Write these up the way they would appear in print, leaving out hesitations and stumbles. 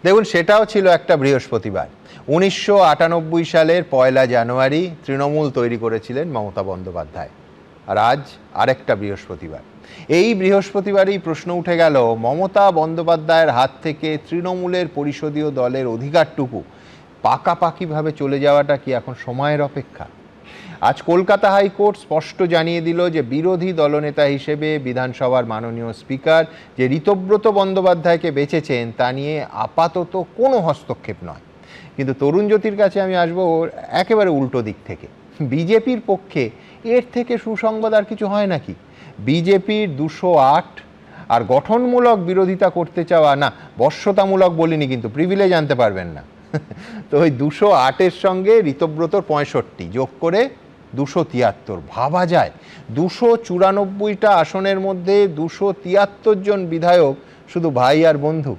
দেখুন, সেটাও ছিল একটা বৃহস্পতিবার। 1998 সালের 1 জানুয়ারি তৃণমূল তৈরি করেছিলেন মমতা বন্দ্যোপাধ্যায়। আর আজ আরেকটা বৃহস্পতিবার। এই বৃহস্পতিবারই প্রশ্ন উঠে গেল, মমতা বন্দ্যোপাধ্যায়ের হাত থেকে তৃণমূলের পরিষদীয় দলের অধিকারটুকু পাকাপাকিভাবে চলে যাওয়াটা কি এখন সময়ের অপেক্ষা? আজ কলকাতা হাইকোর্ট স্পষ্ট জানিয়ে দিল যে বিরোধী দলনেতা হিসেবে বিধানসভার মাননীয় স্পিকার যে ঋতব্রত বন্দ্যোপাধ্যায়কে বেছেছেন তা নিয়ে আপাতত কোনো হস্তক্ষেপ নয়। কিন্তু তরুণ জ্যোতির কাছে আমি আসবো একেবারে উল্টো দিক থেকে। বিজেপির পক্ষে এর থেকে সুসংবাদ আর কিছু হয় নাকি? বিজেপির 208 আর গঠনমূলক বিরোধিতা করতে চাওয়া, না বশ্যতামূলক বলিনি, কিন্তু প্রিভিলেজ আনতে পারবেন না। তো ওই 208-এর সঙ্গে ঋতব্রতর 65 যোগ করে 273। ভাবা যায় 294টা আসনের মধ্যে 273 জন বিধায়ক শুধু ভাই আর বন্ধু।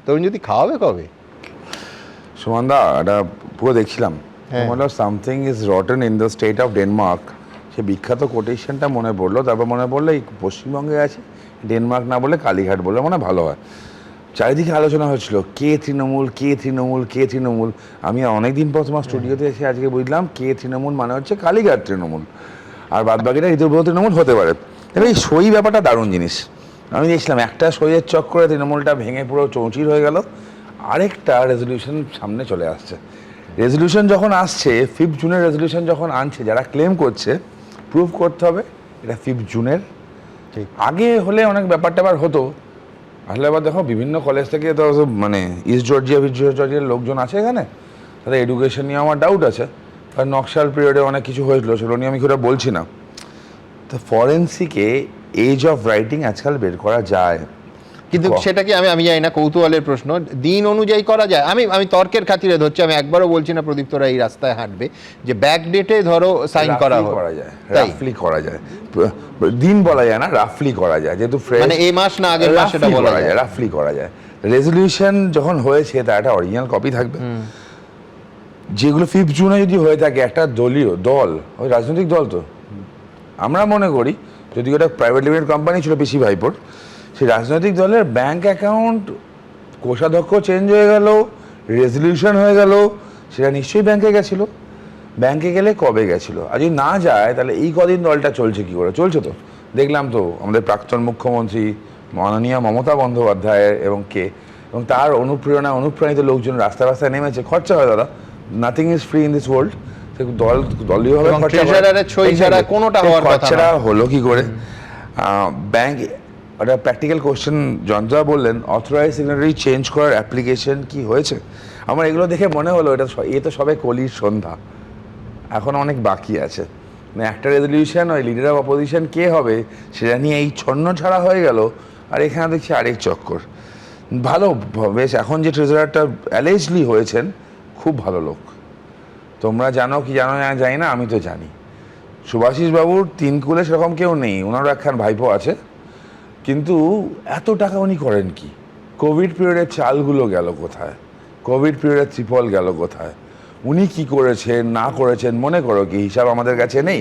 তরুণ জ্যোতি খাওয়াবে কবে? সুমনদা, এটা পুরো দেখছিলাম, something is rotten in the state of Denmark. সে বিখ্যাত কোটেশনটা মনে পড়লো, তারপর মনে পড়লো এই পশ্চিমবঙ্গে আছে, ডেনমার্ক না বলে কালীঘাট বলে মনে ভালো হয়। চারিদিকে আলোচনা হয়েছিল কে তৃণমূল, কে তৃণমূল, কে তৃণমূল। আমি অনেকদিন পর তোমার স্টুডিওতে এসে আজকে বুঝলাম কে তৃণমূল মানে হচ্ছে কালীঘাট তৃণমূল, আর বাদ বাকিটা ঋতুব্রত তৃণমূল হতে পারে। তবে এই সই ব্যাপারটা দারুণ জিনিস। আমি দেখছিলাম একটা সইয়ের চক্করে তৃণমূলটা ভেঙে পুরো চৌচির হয়ে গেল। আরেকটা রেজলিউশন সামনে চলে আসছে। রেজলিউশন যখন আসছে, 5 জুনের রেজলিউশন যখন আনছে, যারা ক্লেম করছে প্রুভ করতে হবে এটা 5 জুনের। আগে হলে অনেক ব্যাপারটা আবার হতো। আসলে আবার দেখো বিভিন্ন কলেজ থেকে তো মানে ইস্ট জর্জিয়া জর্জিয়ার লোকজন আছে এখানে, তাদের এডুকেশন নিয়ে আমার ডাউট আছে। কারণ নকশাল পিরিয়ডে অনেক কিছু হয়েছিল, সেগুলো নিয়ে আমি খুব বলছি না। তো ফরেন্সিকে এজ অফ রাইটিং আজকাল বের করা যায়, কিন্তু সেটাকে আমি জানি না, কৌতূহলের প্রশ্ন, দিন অনুযায়ী করা যায়? আমি তর্কের খাতিরে ধরছি, আমি একবারও বলছি না প্রদীপ্তরা এই রাস্তায় হাঁটবে যে ব্যাক ডেটে ধরো সাইন করা যায়, রাফলি করা যায়। দিন বলা যায় না, রাফলি করা যায়, যেহেতু মানে এই মাস না আগের মাস সেটা বলা যায়, রাফলি করা যায়। রেজলিউশন যখন হয়েছে তার একটা অরিজিনাল কপি থাকবে। যেগুলো 5 জুনে যদি হয়ে থাকে, একটা দলীয় দল, ওই রাজনৈতিক দল, তো আমরা মনে করি যদি ওটা প্রাইভেট লিমিটেড কোম্পানি ছিল পিসি ভাইপোর, সেই রাজনৈতিক দলের ব্যাংক অ্যাকাউন্ট কোষাধ্যক্ষ চেঞ্জ হয়ে গেল, রেজলিউশন হয়ে গেল, সেটা নিশ্চয়ই ব্যাংকে গেছিলো। ব্যাংকে গেলে কবে গেছিলো? আর যদি না যায় তাহলে এই কদিন দলটা চলছে কি করে? চলছে তো দেখলাম তো আমাদের প্রাক্তন মুখ্যমন্ত্রী মাননীয় মমতা বন্দ্যোপাধ্যায় এবং তার অনুপ্রাণিত লোকজন রাস্তায় রাস্তায় নেমেছে। খরচা হয় দাদা, nothing is free in this world. দলীয়ভাবে খরচা হলো কি করে? ব্যাংক একটা প্র্যাকটিক্যাল কোশ্চেন জয়ন্তদা বললেন, অথরাইজ সিগনেটারি চেঞ্জ করার অ্যাপ্লিকেশন কি হয়েছে? আমার এগুলো দেখে মনে হলো এ তো সবে কলির সন্ধ্যা, এখন অনেক বাকি আছে। মানে একটা রেজলিউশন, ওই লিডার অফ অপোজিশন কে হবে সেটা নিয়ে এই ছন্ন ছাড়া হয়ে গেল, আর এখানে দেখছি আরেক চক্কর। ভালো বেশ, এখন যে ট্রেজারারটা অ্যালেজলি হয়েছেন খুব ভালো লোক। তোমরা জানো কি জানো না জানি না, আমি তো জানি সুভাষিস বাবুর 3 কুলে সেরকম কেউ নেই, ওনারও একখান ভাইপো আছে। কিন্তু এত টাকা উনি করেন কি? কোভিড পিরিয়ডের চালগুলো গেল কোথায়? কোভিড পিরিয়ডের ত্রিপল গেল কোথায়? উনি কি করেছেন না করেছেন মনে করো কি হিসাব আমাদের কাছে নেই?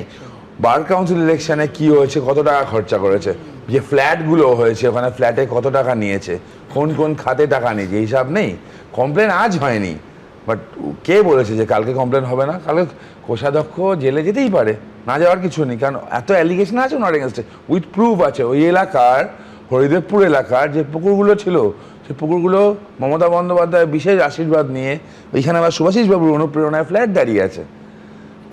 বার কাউন্সিল ইলেকশনে কি হয়েছে, কত টাকা খরচা করেছে, যে ফ্ল্যাটগুলো হয়েছে ওখানে ফ্ল্যাটে কত টাকা নিয়েছে, কোন কোন খাতে টাকা নিয়েছে, হিসাব নেই। কমপ্লেন আজ হয়নি, বাট কে বলেছে যে কালকে কমপ্লেন হবে না? কালকে কোষাধ্যক্ষ জেলে যেতেই পারে, না যাওয়ার কিছু নেই, কারণ এত অ্যালিগেশন আছে ওনার এগেনস্টে, উইথ প্রুফ আছে। ওই এলাকার হরিদেবপুর এলাকার যে পুকুরগুলো ছিল, সেই পুকুরগুলো মমতা বন্দ্যোপাধ্যায়ের বিশেষ আশীর্বাদ নিয়ে ওইখানে আবার সুভাষিস বাবুর অনুপ্রেরণায় ফ্ল্যাট দাঁড়িয়ে আছে।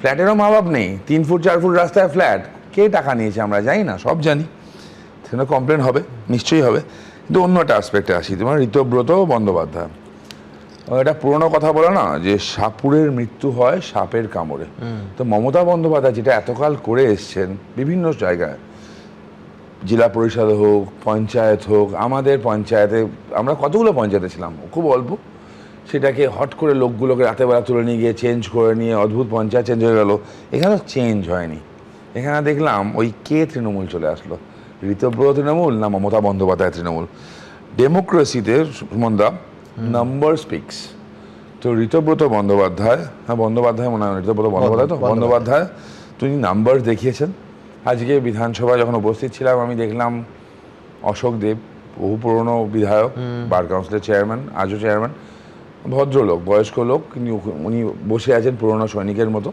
ফ্ল্যাটেরও মা বাপ নেই, 3 ফুট 4 ফুট রাস্তায় ফ্ল্যাট। কে টাকা নিয়েছে আমরা জানি না, সব জানি। সেখানে কমপ্লেন হবে, নিশ্চয়ই হবে। কিন্তু অন্য একটা আসপেক্টে আসি, তোমার ঋতব্রত বন্দ্যোপাধ্যায়, এটা পুরোনো কথা বলে না যে সাপুরের মৃত্যু হয় সাপের কামড়ে। তো মমতা বন্দ্যোপাধ্যায় যেটা এতকাল করে এসছেন বিভিন্ন জায়গায়, জেলা পরিষদ হোক, পঞ্চায়েত হোক, আমাদের পঞ্চায়েতে আমরা কতগুলো পঞ্চায়েতে ছিলাম, খুব অল্প, সেটাকে হট করে লোকগুলোকে রাতেবেলা তুলে নিয়ে গিয়ে চেঞ্জ করে নিয়ে অদ্ভুত পঞ্চায়েত চেঞ্জ হয়ে গেল। এখানে চেঞ্জ হয়নি, এখানে দেখলাম ওই কে তৃণমূল চলে আসলো। ঋতব্রত তৃণমূল না মমতা বন্দ্যোপাধ্যায় তৃণমূল? ডেমোক্রেসিতে সুমনদা নাম্বার স্পিক্স। তো ঋতব্রত বন্দ্যোপাধ্যায়, হ্যাঁ বন্দ্যোপাধ্যায় মনে হয়, ঋতব্রত বন্দ্যোপাধ্যায়, তো বন্দ্যোপাধ্যায় তিনি নাম্বার দেখিয়েছেন। আজকে বিধানসভায় যখন উপস্থিত ছিলাম আমি দেখলাম অশোক দেব বহু পুরনো বিধায়ক, বার কাউন্সিলের চেয়ারম্যান, আজও চেয়ারম্যান, ভদ্রলোক, বয়স্ক লোক, কিন্তু উনি বসে আছেন পুরনো সৈনিকের মতো।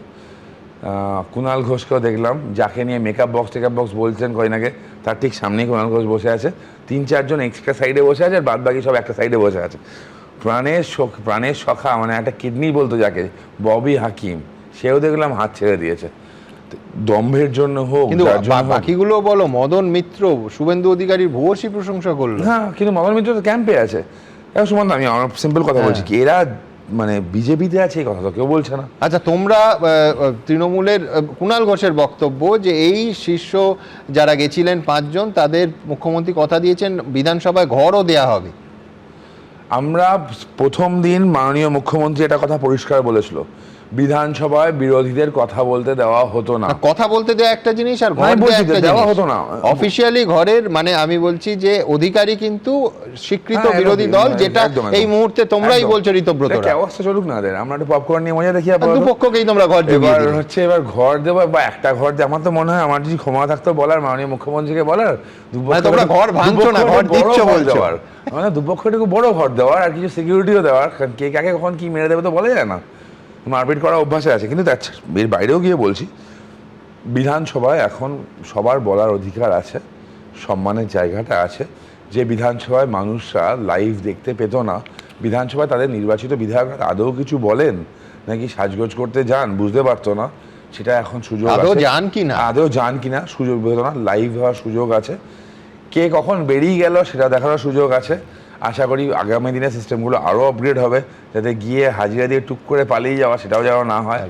কুণাল ঘোষকেও দেখলাম, যাকে নিয়ে মেকআপ বক্স বলছেন কদিন আগে, তার ঠিক সামনেই কুণাল ঘোষ বসে আছে। 3-4 জন এক্সট্রা সাইডে বসে আছে, আর বাদ বাকি সব একটা সাইডে বসে আছে। প্রাণের সখা, মানে একটা কিডনি বলতো যাকে, ববি হাকিম, সেও দেখলাম হাত ছেড়ে দিয়েছে। দম্ভের জন্য হোক, কিন্তু বাকিগুলো বলো, মদন মিত্র, শুভেন্দু অধিকারীর ভূয়সী প্রশংসা করলো। হ্যাঁ, কিন্তু মদন মিত্র তো ক্যাম্পে আছে। এখন সুমন্ত, আমি আমার সিম্পল কথা বলছি কি, এরা মানে বিজেপিতে আছে, এই কথা তো কেউ বলছে না। আচ্ছা, তোমরা তৃণমূলের কুণাল ঘোষের বক্তব্য যে এই শীর্ষ যারা গেছিলেন 5 জন, তাদের মুখ্যমন্ত্রী কথা দিয়েছেন বিধানসভায় ঘরও দেয়া হবে। আমরা প্রথম দিন মাননীয় মুখ্যমন্ত্রী এটা কথা পরিষ্কার বলেছিল, বিধানসভায় বিরোধীদের কথা বলতে দেওয়া হতো না। কথা বলতে দেওয়া একটা জিনিস, আর ঘর দেওয়া হতো না। অফিসিয়ালি ঘরের, মানে আমি বলছি যে অধিকারী কিন্তু স্বীকৃত বিরোধী দল, যেটা এই মুহূর্তে তোমরাই বলছো ঋতব্রত। অবস্থা চলুক না, আমরা একটু পপকর্ন নিয়ে মজা দেখি। দুপক্ষকেই তোমরা ঘর এবার হচ্ছে, এবার ঘর দেবো বা একটা ঘর, আমার তো মনে হয় আমার যদি ক্ষমতা থাকতো বলার, মাননীয় মুখ্যমন্ত্রীকে বলার, তোমরা ঘর ভাঙছো না, ঘর দিচ্ছ বলছো। মানে দুপক্ষটিকে বড় ঘর দেওয়ার, আর কিছু সিকিউরিটিও দেওয়ার, কারণ কে কাকে কখন কি মেরে দেবে তো বলা যায় না। মারপিট করা অভ্যাসে আছে। কিন্তু এর বাইরেও গিয়ে বলছি, বিধানসভায় এখন সবার বলার অধিকার আছে, সম্মানের জায়গাটা আছে। যে বিধানসভায় মানুষরা লাইভ দেখতে পেত না, বিধানসভায় তাদের নির্বাচিত বিধায়করা আদৌ কিছু বলেন নাকি সাজগোজ করতে যান, বুঝতে পারতো না, সেটা এখন সুযোগ আছে। আদৌ যান কিনা সুযোগ পেতো না, লাইভ হওয়ার সুযোগ আছে। কে কখন বেরিয়ে গেল সেটা দেখানোর সুযোগ আছে। আশা করি আগামী দিনে সিস্টেমগুলো আরও আপগ্রেড হবে, যাতে গিয়ে হাজিরা দিয়ে টুক করে পালিয়ে যাওয়া সেটাও যেন না হয়।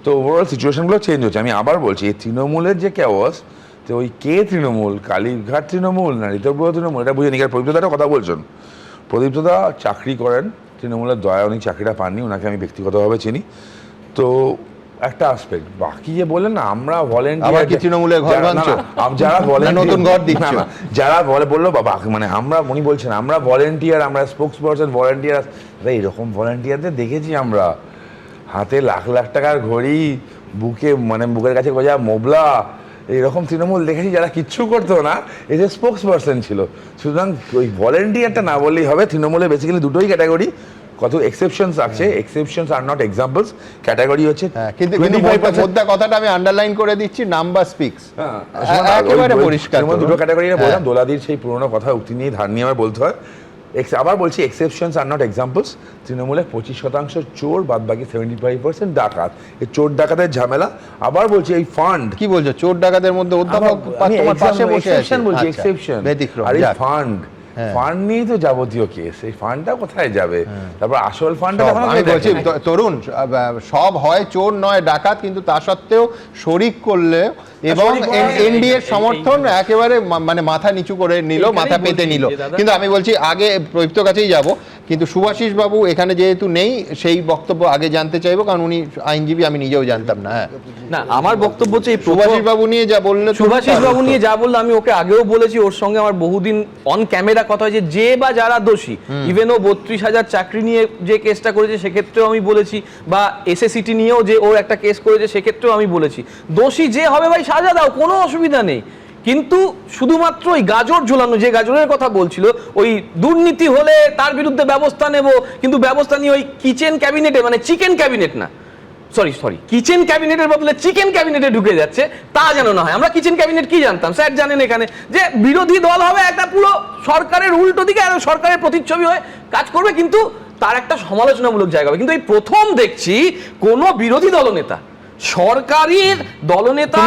তো ওভারঅল সিচুয়েশনগুলো চেঞ্জ হচ্ছে। আমি আবার বলছি, এই তৃণমূলের যে ক্যাওয়াস, তো ওই কে তৃণমূল, কালীঘাট তৃণমূল না ঋতব্রত তৃণমূল, এটা বুঝে নি। কারণ প্রদীপ্তদারও কথা বলছেন, প্রদীপ্তদা চাকরি করেন তৃণমূলের দয়া, উনি চাকরিটা পাননি, ওনাকে আমি ব্যক্তিগতভাবে চিনি। তো একটা আসপেক্ট, বাকি যে বলেন না আমরা ভলেন্টিয়ার, তৃণমূলের ঘর ভাঙছো, যারা বলেন নতুন ঘর দিচ্ছ, যারা বললো বাবা, মানে আমরা, উনি বলছেন আমরা ভলেন্টিয়ার, আমরা স্পোক্স পারসন ভলেন্টিয়ার, এরকম ভলেন্টিয়ারদের দেখেছি আমরা, হাতে লাখ লাখ টাকার ঘড়ি, বুকে মানে বুকের কাছে গোজা মোবলা, এরকম তৃণমূল দেখেছি যারা কিচ্ছু করতো না, এই যে স্পোক্স পারসন ছিল। সুতরাং ওই ভলেন্টিয়ারটা না বললেই হবে। তৃণমূলে বেসিক্যালি দুটোই ক্যাটাগরি, কত এক্সেপশনস আছে, exceptions are not examples. Category হচ্ছে, কিন্তু মোদ্দা কথাটা আমি আন্ডারলাইন করে দিচ্ছি, নাম্বার স্পিক্স, একেবারে পরিষ্কার। দুটো ক্যাটাগরি বললাম, দোলাদির সেই পুরোনো কথা উক্তি নিয়ে ধার নিয়ে আমার বলতে হয়। আবার বলছি, এক্সেপশনস আর নট এক্সাম্পলস। তৃণমূলে 25% চোর, বাদ বাকি 75% ডাকাত। এই চোর ডাকাতের ঝামেলা। আবার বলছি, এই ফান্ড, কি বলছো, চোর ডাকাতের মধ্যে অধ্যাপক তোমার পাশে বসে আছে, বলছি এক্সেপশন, আর এই ফান্ড, ফান্ড নিয়ে তো যাবতীয় কেস, এই ফান্ডটা কোথায় যাবে? তারপর আসল ফান্ডটা আমি বলছি তরুণ, সব হয় চোর নয় ডাকাত, কিন্তু তা সত্ত্বেও শরিক করলে এবং এনডিএর সমর্থন একেবারে মানে মাথা নিচু করে নিল, মাথা পেতে নিল। কিন্তু আমি বলছি, আগে প্রদীপ্ত কাছেই যাব, কিন্তু সুভাষিস বাবু এখানে যেহেতু নেই, সেই বক্তব্য আগে জানতে চাইবো, কারণ উনি আইনজীবী, আমি নিজেও জানতাম না। না, আমার বক্তব্য হচ্ছে সুভাষিস বাবু নিয়ে যা বললে, সুভাষিস বাবু নিয়ে যা বললো, আমি ওকে আগেও বলেছি, ওর সঙ্গে আমার বহুদিন অন ক্যামেরা কথা হয়েছে, যে বা যারা দোষী, ইভেন ও 32,000 চাকরি নিয়ে যে কেসটা করেছে সেক্ষেত্রেও আমি বলেছি, বা এসএসসিটি নিয়েও যে ওর একটা কেস করেছে সেক্ষেত্রেও আমি বলেছি, দোষী যে হবে ভাই সাজা দাও, কোনো অসুবিধা নেই। কিন্তু শুধুমাত্র ওই গাজর ঝোলানো, যে গাজরের কথা বলছিল, ওই দুর্নীতি হলে তার বিরুদ্ধে ব্যবস্থা নেব, কিন্তু ব্যবস্থা নিয়ে ওই কিচেন ক্যাবিনেটে, মানে চিকেন ক্যাবিনেট না, সরি কিচেন ক্যাবিনেটের বদলে চিকেন ক্যাবিনেটে ঢুকে যাচ্ছে, তা যেন না হয়। আমরা কিচেন ক্যাবিনেট কি জানতাম, স্যার জানেন এখানে, যে বিরোধী দল হবে একটা পুরো সরকারের উল্টো দিকে, আর সরকারের প্রতিচ্ছবি হয়ে কাজ করবে, কিন্তু তার একটা সমালোচনামূলক জায়গা হবে। কিন্তু এই প্রথম দেখছি কোন বিরোধী দলনেতা, সরকারের দলনেতা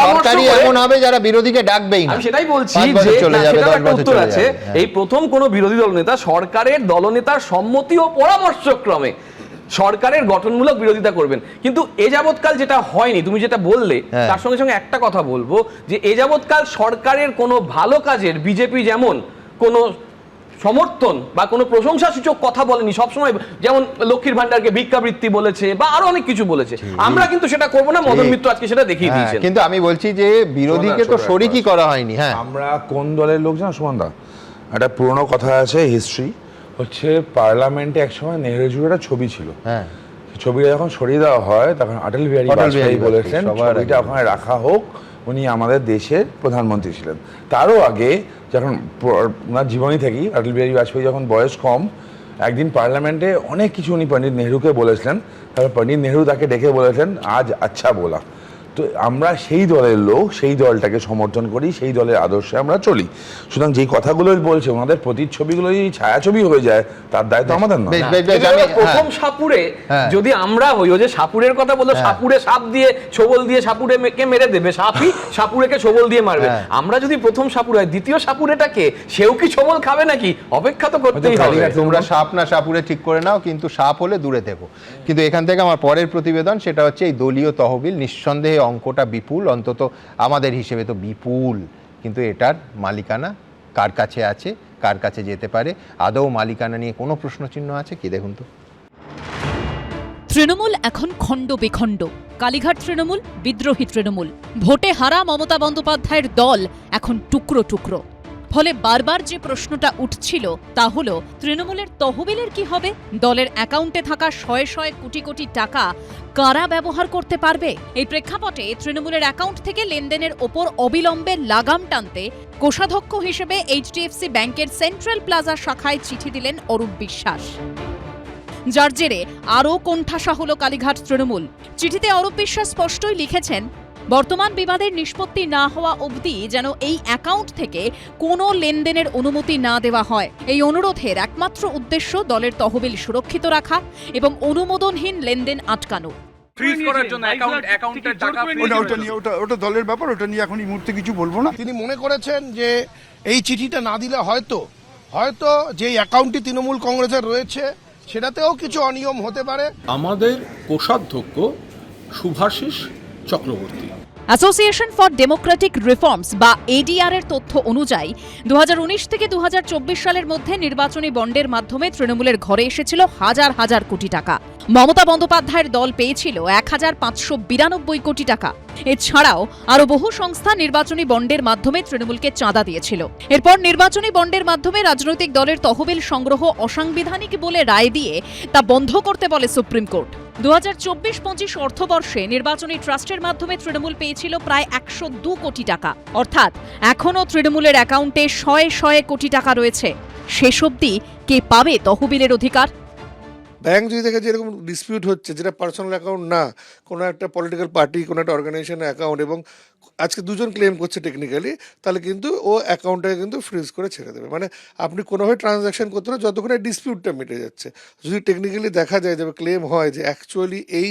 সরকারি এমন হবে যারা বিরোধীকে ডাকবেই না। আমি সেটাই বলছি যে উত্তর আছে, এই প্রথম কোন বিরোধী দলনেতা সরকারের দলনেতার সম্মতি ও পরামর্শক্রমে সরকারের গঠনমূলক বিরোধিতা করবেন। কিন্তু এ যাবৎকাল যেটা হয়নি, তুমি যেটা বললে তার সঙ্গে সঙ্গে একটা কথা বলবো, যে এ যাবৎকাল সরকারের কোনো ভালো কাজের বিজেপি যেমন কোনো সমর্থন বা কোনো প্রশংসাসূচক কথা বলেনি, সবসময় যেমন লক্ষ্মীর ভান্ডারকে ভিক্ষাবৃত্তি বলেছে বা আরো অনেক কিছু বলেছে, আমরা কিন্তু সেটা করবো না। মদন মিত্র আজকে সেটা দেখিয়ে দিয়েছেন। কিন্তু আমি বলছি যে বিরোধীকে তো শরিকই করা হয়নি। হ্যাঁ, আমরা কোন দলের লোক জানো সুমনদা, একটা পুরনো কথা আছে, হিস্ট্রি হচ্ছে, পার্লামেন্টে একসময় নেহরুজির একটা ছবি ছিল। হ্যাঁ, ছবিটা যখন সরিয়ে দেওয়া হয় তখন অটল বিহারী বাজপেয়ী বলেছেন ছবিটা ওখানে রাখা হোক, উনি আমাদের দেশের প্রধানমন্ত্রী ছিলেন। তারও আগে যখন ওনার জীবনী থেকেই অটল বিহারী বাজপেয়ী যখন বয়স কম, একদিন পার্লামেন্টে অনেক কিছু উনি পণ্ডিত নেহরুকে বলেছিলেন। তারপর পণ্ডিত নেহরু তাকে ডেকে বলেছেন আজ আচ্ছা বলা। তো আমরা সেই দলের লোক, সেই দলটাকে সমর্থন করি, সেই দলের আদর্শে আমরা চলি। সুতরাং যেই কথাগুলো বলছে ওনাদের প্রতিচ্ছবিগুলো যদি ছায়াছবি হয়ে যায় তার দায় তো আমাদের নয়। প্রথম সাপুরে যদি আমরা হই, ও যে সাপুরের কথা বললো, সাপুরে সাপ দিয়ে ছোবল দিয়ে সাপুরে কে মেরে দেবে, সাপই সাপুরেকে ছোবল দিয়ে মারবে। আমরা যদি প্রথম সাপুরে হয়, দ্বিতীয় সাপুরেটাকে সেও কি ছোবল খাবে নাকি? অপেক্ষা তো করতেই হবে। তোমরা সাপ না সাপুরে ঠিক করে নাও, কিন্তু সাপ হলে দূরে থেকো। কিন্তু এখান থেকে আমার পরের প্রতিবেদন, সেটা হচ্ছে এই দলীয় তহবিল। নিঃসন্দেহে অঙ্কটা বিপুল, অন্তত আমাদের হিসেবে তো বিপুল, কিন্তু এটার মালিকানা কার কাছে আছে, কার কাছে যেতে পারে, আদৌ মালিকানা নিয়ে কোনো প্রশ্নচিহ্ন আছে কি? দেখুন তো। তৃণমূল এখন খণ্ড বিখণ্ড। কালীঘাট তৃণমূল, বিদ্রোহী তৃণমূল। ভোটে হারা মমতা বন্দ্যোপাধ্যায়ের দল এখন টুকরো টুকরো। ফলে বারবার যে প্রশ্নটা উঠছিল তা হলো, তৃণমূলের তহবিলের কি হবে? দলের অ্যাকাউন্টে থাকা শয়ে শয়ে কোটি কোটি টাকা কারা ব্যবহার করতে পারবে? এই প্রেক্ষাপটে তৃণমূলের অ্যাকাউন্ট থেকে লেনদেনের ওপর অবিলম্বে লাগাম টানতে কোষাধ্যক্ষ হিসেবে এইচডিএফসি ব্যাংকের সেন্ট্রাল প্লাজা শাখায় চিঠি দিলেন অরূপ বিশ্বাস। যার জেরে আরও কোণঠাসা হল কালীঘাট তৃণমূল। চিঠিতে অরূপ বিশ্বাস স্পষ্টই লিখেছেন, বর্তমান বিবাদের নিষ্পত্তি না হওয়া অবধি যেন এই অ্যাকাউন্ট থেকে কোনো লেনদেনের অনুমতি না দেওয়া হয়। এই অনুরোধের একমাত্র উদ্দেশ্য দলের তহবিল সুরক্ষিত রাখা এবং অনুমোদনহীন লেনদেন আটকানো। ফ্রিজ করার জন্য অ্যাকাউন্টের টাকা ওটা দলের ব্যাপার, ওটা নিয়ে এখন এই মুহূর্তে কিছু বলবো না। তিনি মনে করেছেন যে এই চিঠিটা না দিলে হয়তো যে অ্যাকাউন্টটি তৃণমূল কংগ্রেসের রয়েছে সেটাতেও কিছু অনিয়ম হতে পারে। আমাদের কোষাধ্যক্ষ Shubhashis Chakraborty, association for democratic reforms বা এডিআর এর তথ্য অনুযায়ী 2019 থেকে 2024 সালের মধ্যে নির্বাচনী বন্ডের মাধ্যমে তৃণমূলের ঘরে এসেছিল হাজার হাজার কোটি টাকা। মমতা বন্দ্যোপাধ্যায়ের দল পেয়েছিল 1592 কোটি টাকা। এছাড়াও আরো বহু সংস্থা নির্বাচনী বন্ডের মাধ্যমে তৃণমূলকে চাঁদা দিয়েছিল। এরপর নির্বাচনী বন্ডের মাধ্যমে রাজনৈতিক দলের তহবিল সংগ্রহ অসাংবিধানিক বলে রায় দিয়ে তা বন্ধ করতে বলে সুপ্রিম কোর্ট। 2024-25 অর্থবর্ষে নির্বাচনী ট্রাস্টের মাধ্যমে তৃণমূল পেয়েছিল প্রায় 102 কোটি টাকা। অর্থাৎ এখনও তৃণমূলের অ্যাকাউন্টে শয়ে শয়ে কোটি টাকা রয়েছে। শেষ অবধি কে পাবে তহবিলের অধিকার? ব্যাংক যদি দেখে যে এরকম ডিসপিউট হচ্ছে, যেটা পার্সোনাল অ্যাকাউন্ট না, কোনো একটা পলিটিক্যাল পার্টি, কোনো একটা অর্গানাইজেশনের অ্যাকাউন্ট, এবং আজকে দুজন ক্লেম করছে টেকনিক্যালি, তাহলে কিন্তু ও অ্যাকাউন্টটাকে কিন্তু ফ্রিজ করে ছেড়ে দেবে। মানে আপনি কোনোভাবে ট্রানজ্যাকশন করতে না যতক্ষণ ডিসপিউটটা মিটে যাচ্ছে। যদি টেকনিক্যালি দেখা যায় যে ক্লেম হয় যে অ্যাকচুয়ালি এই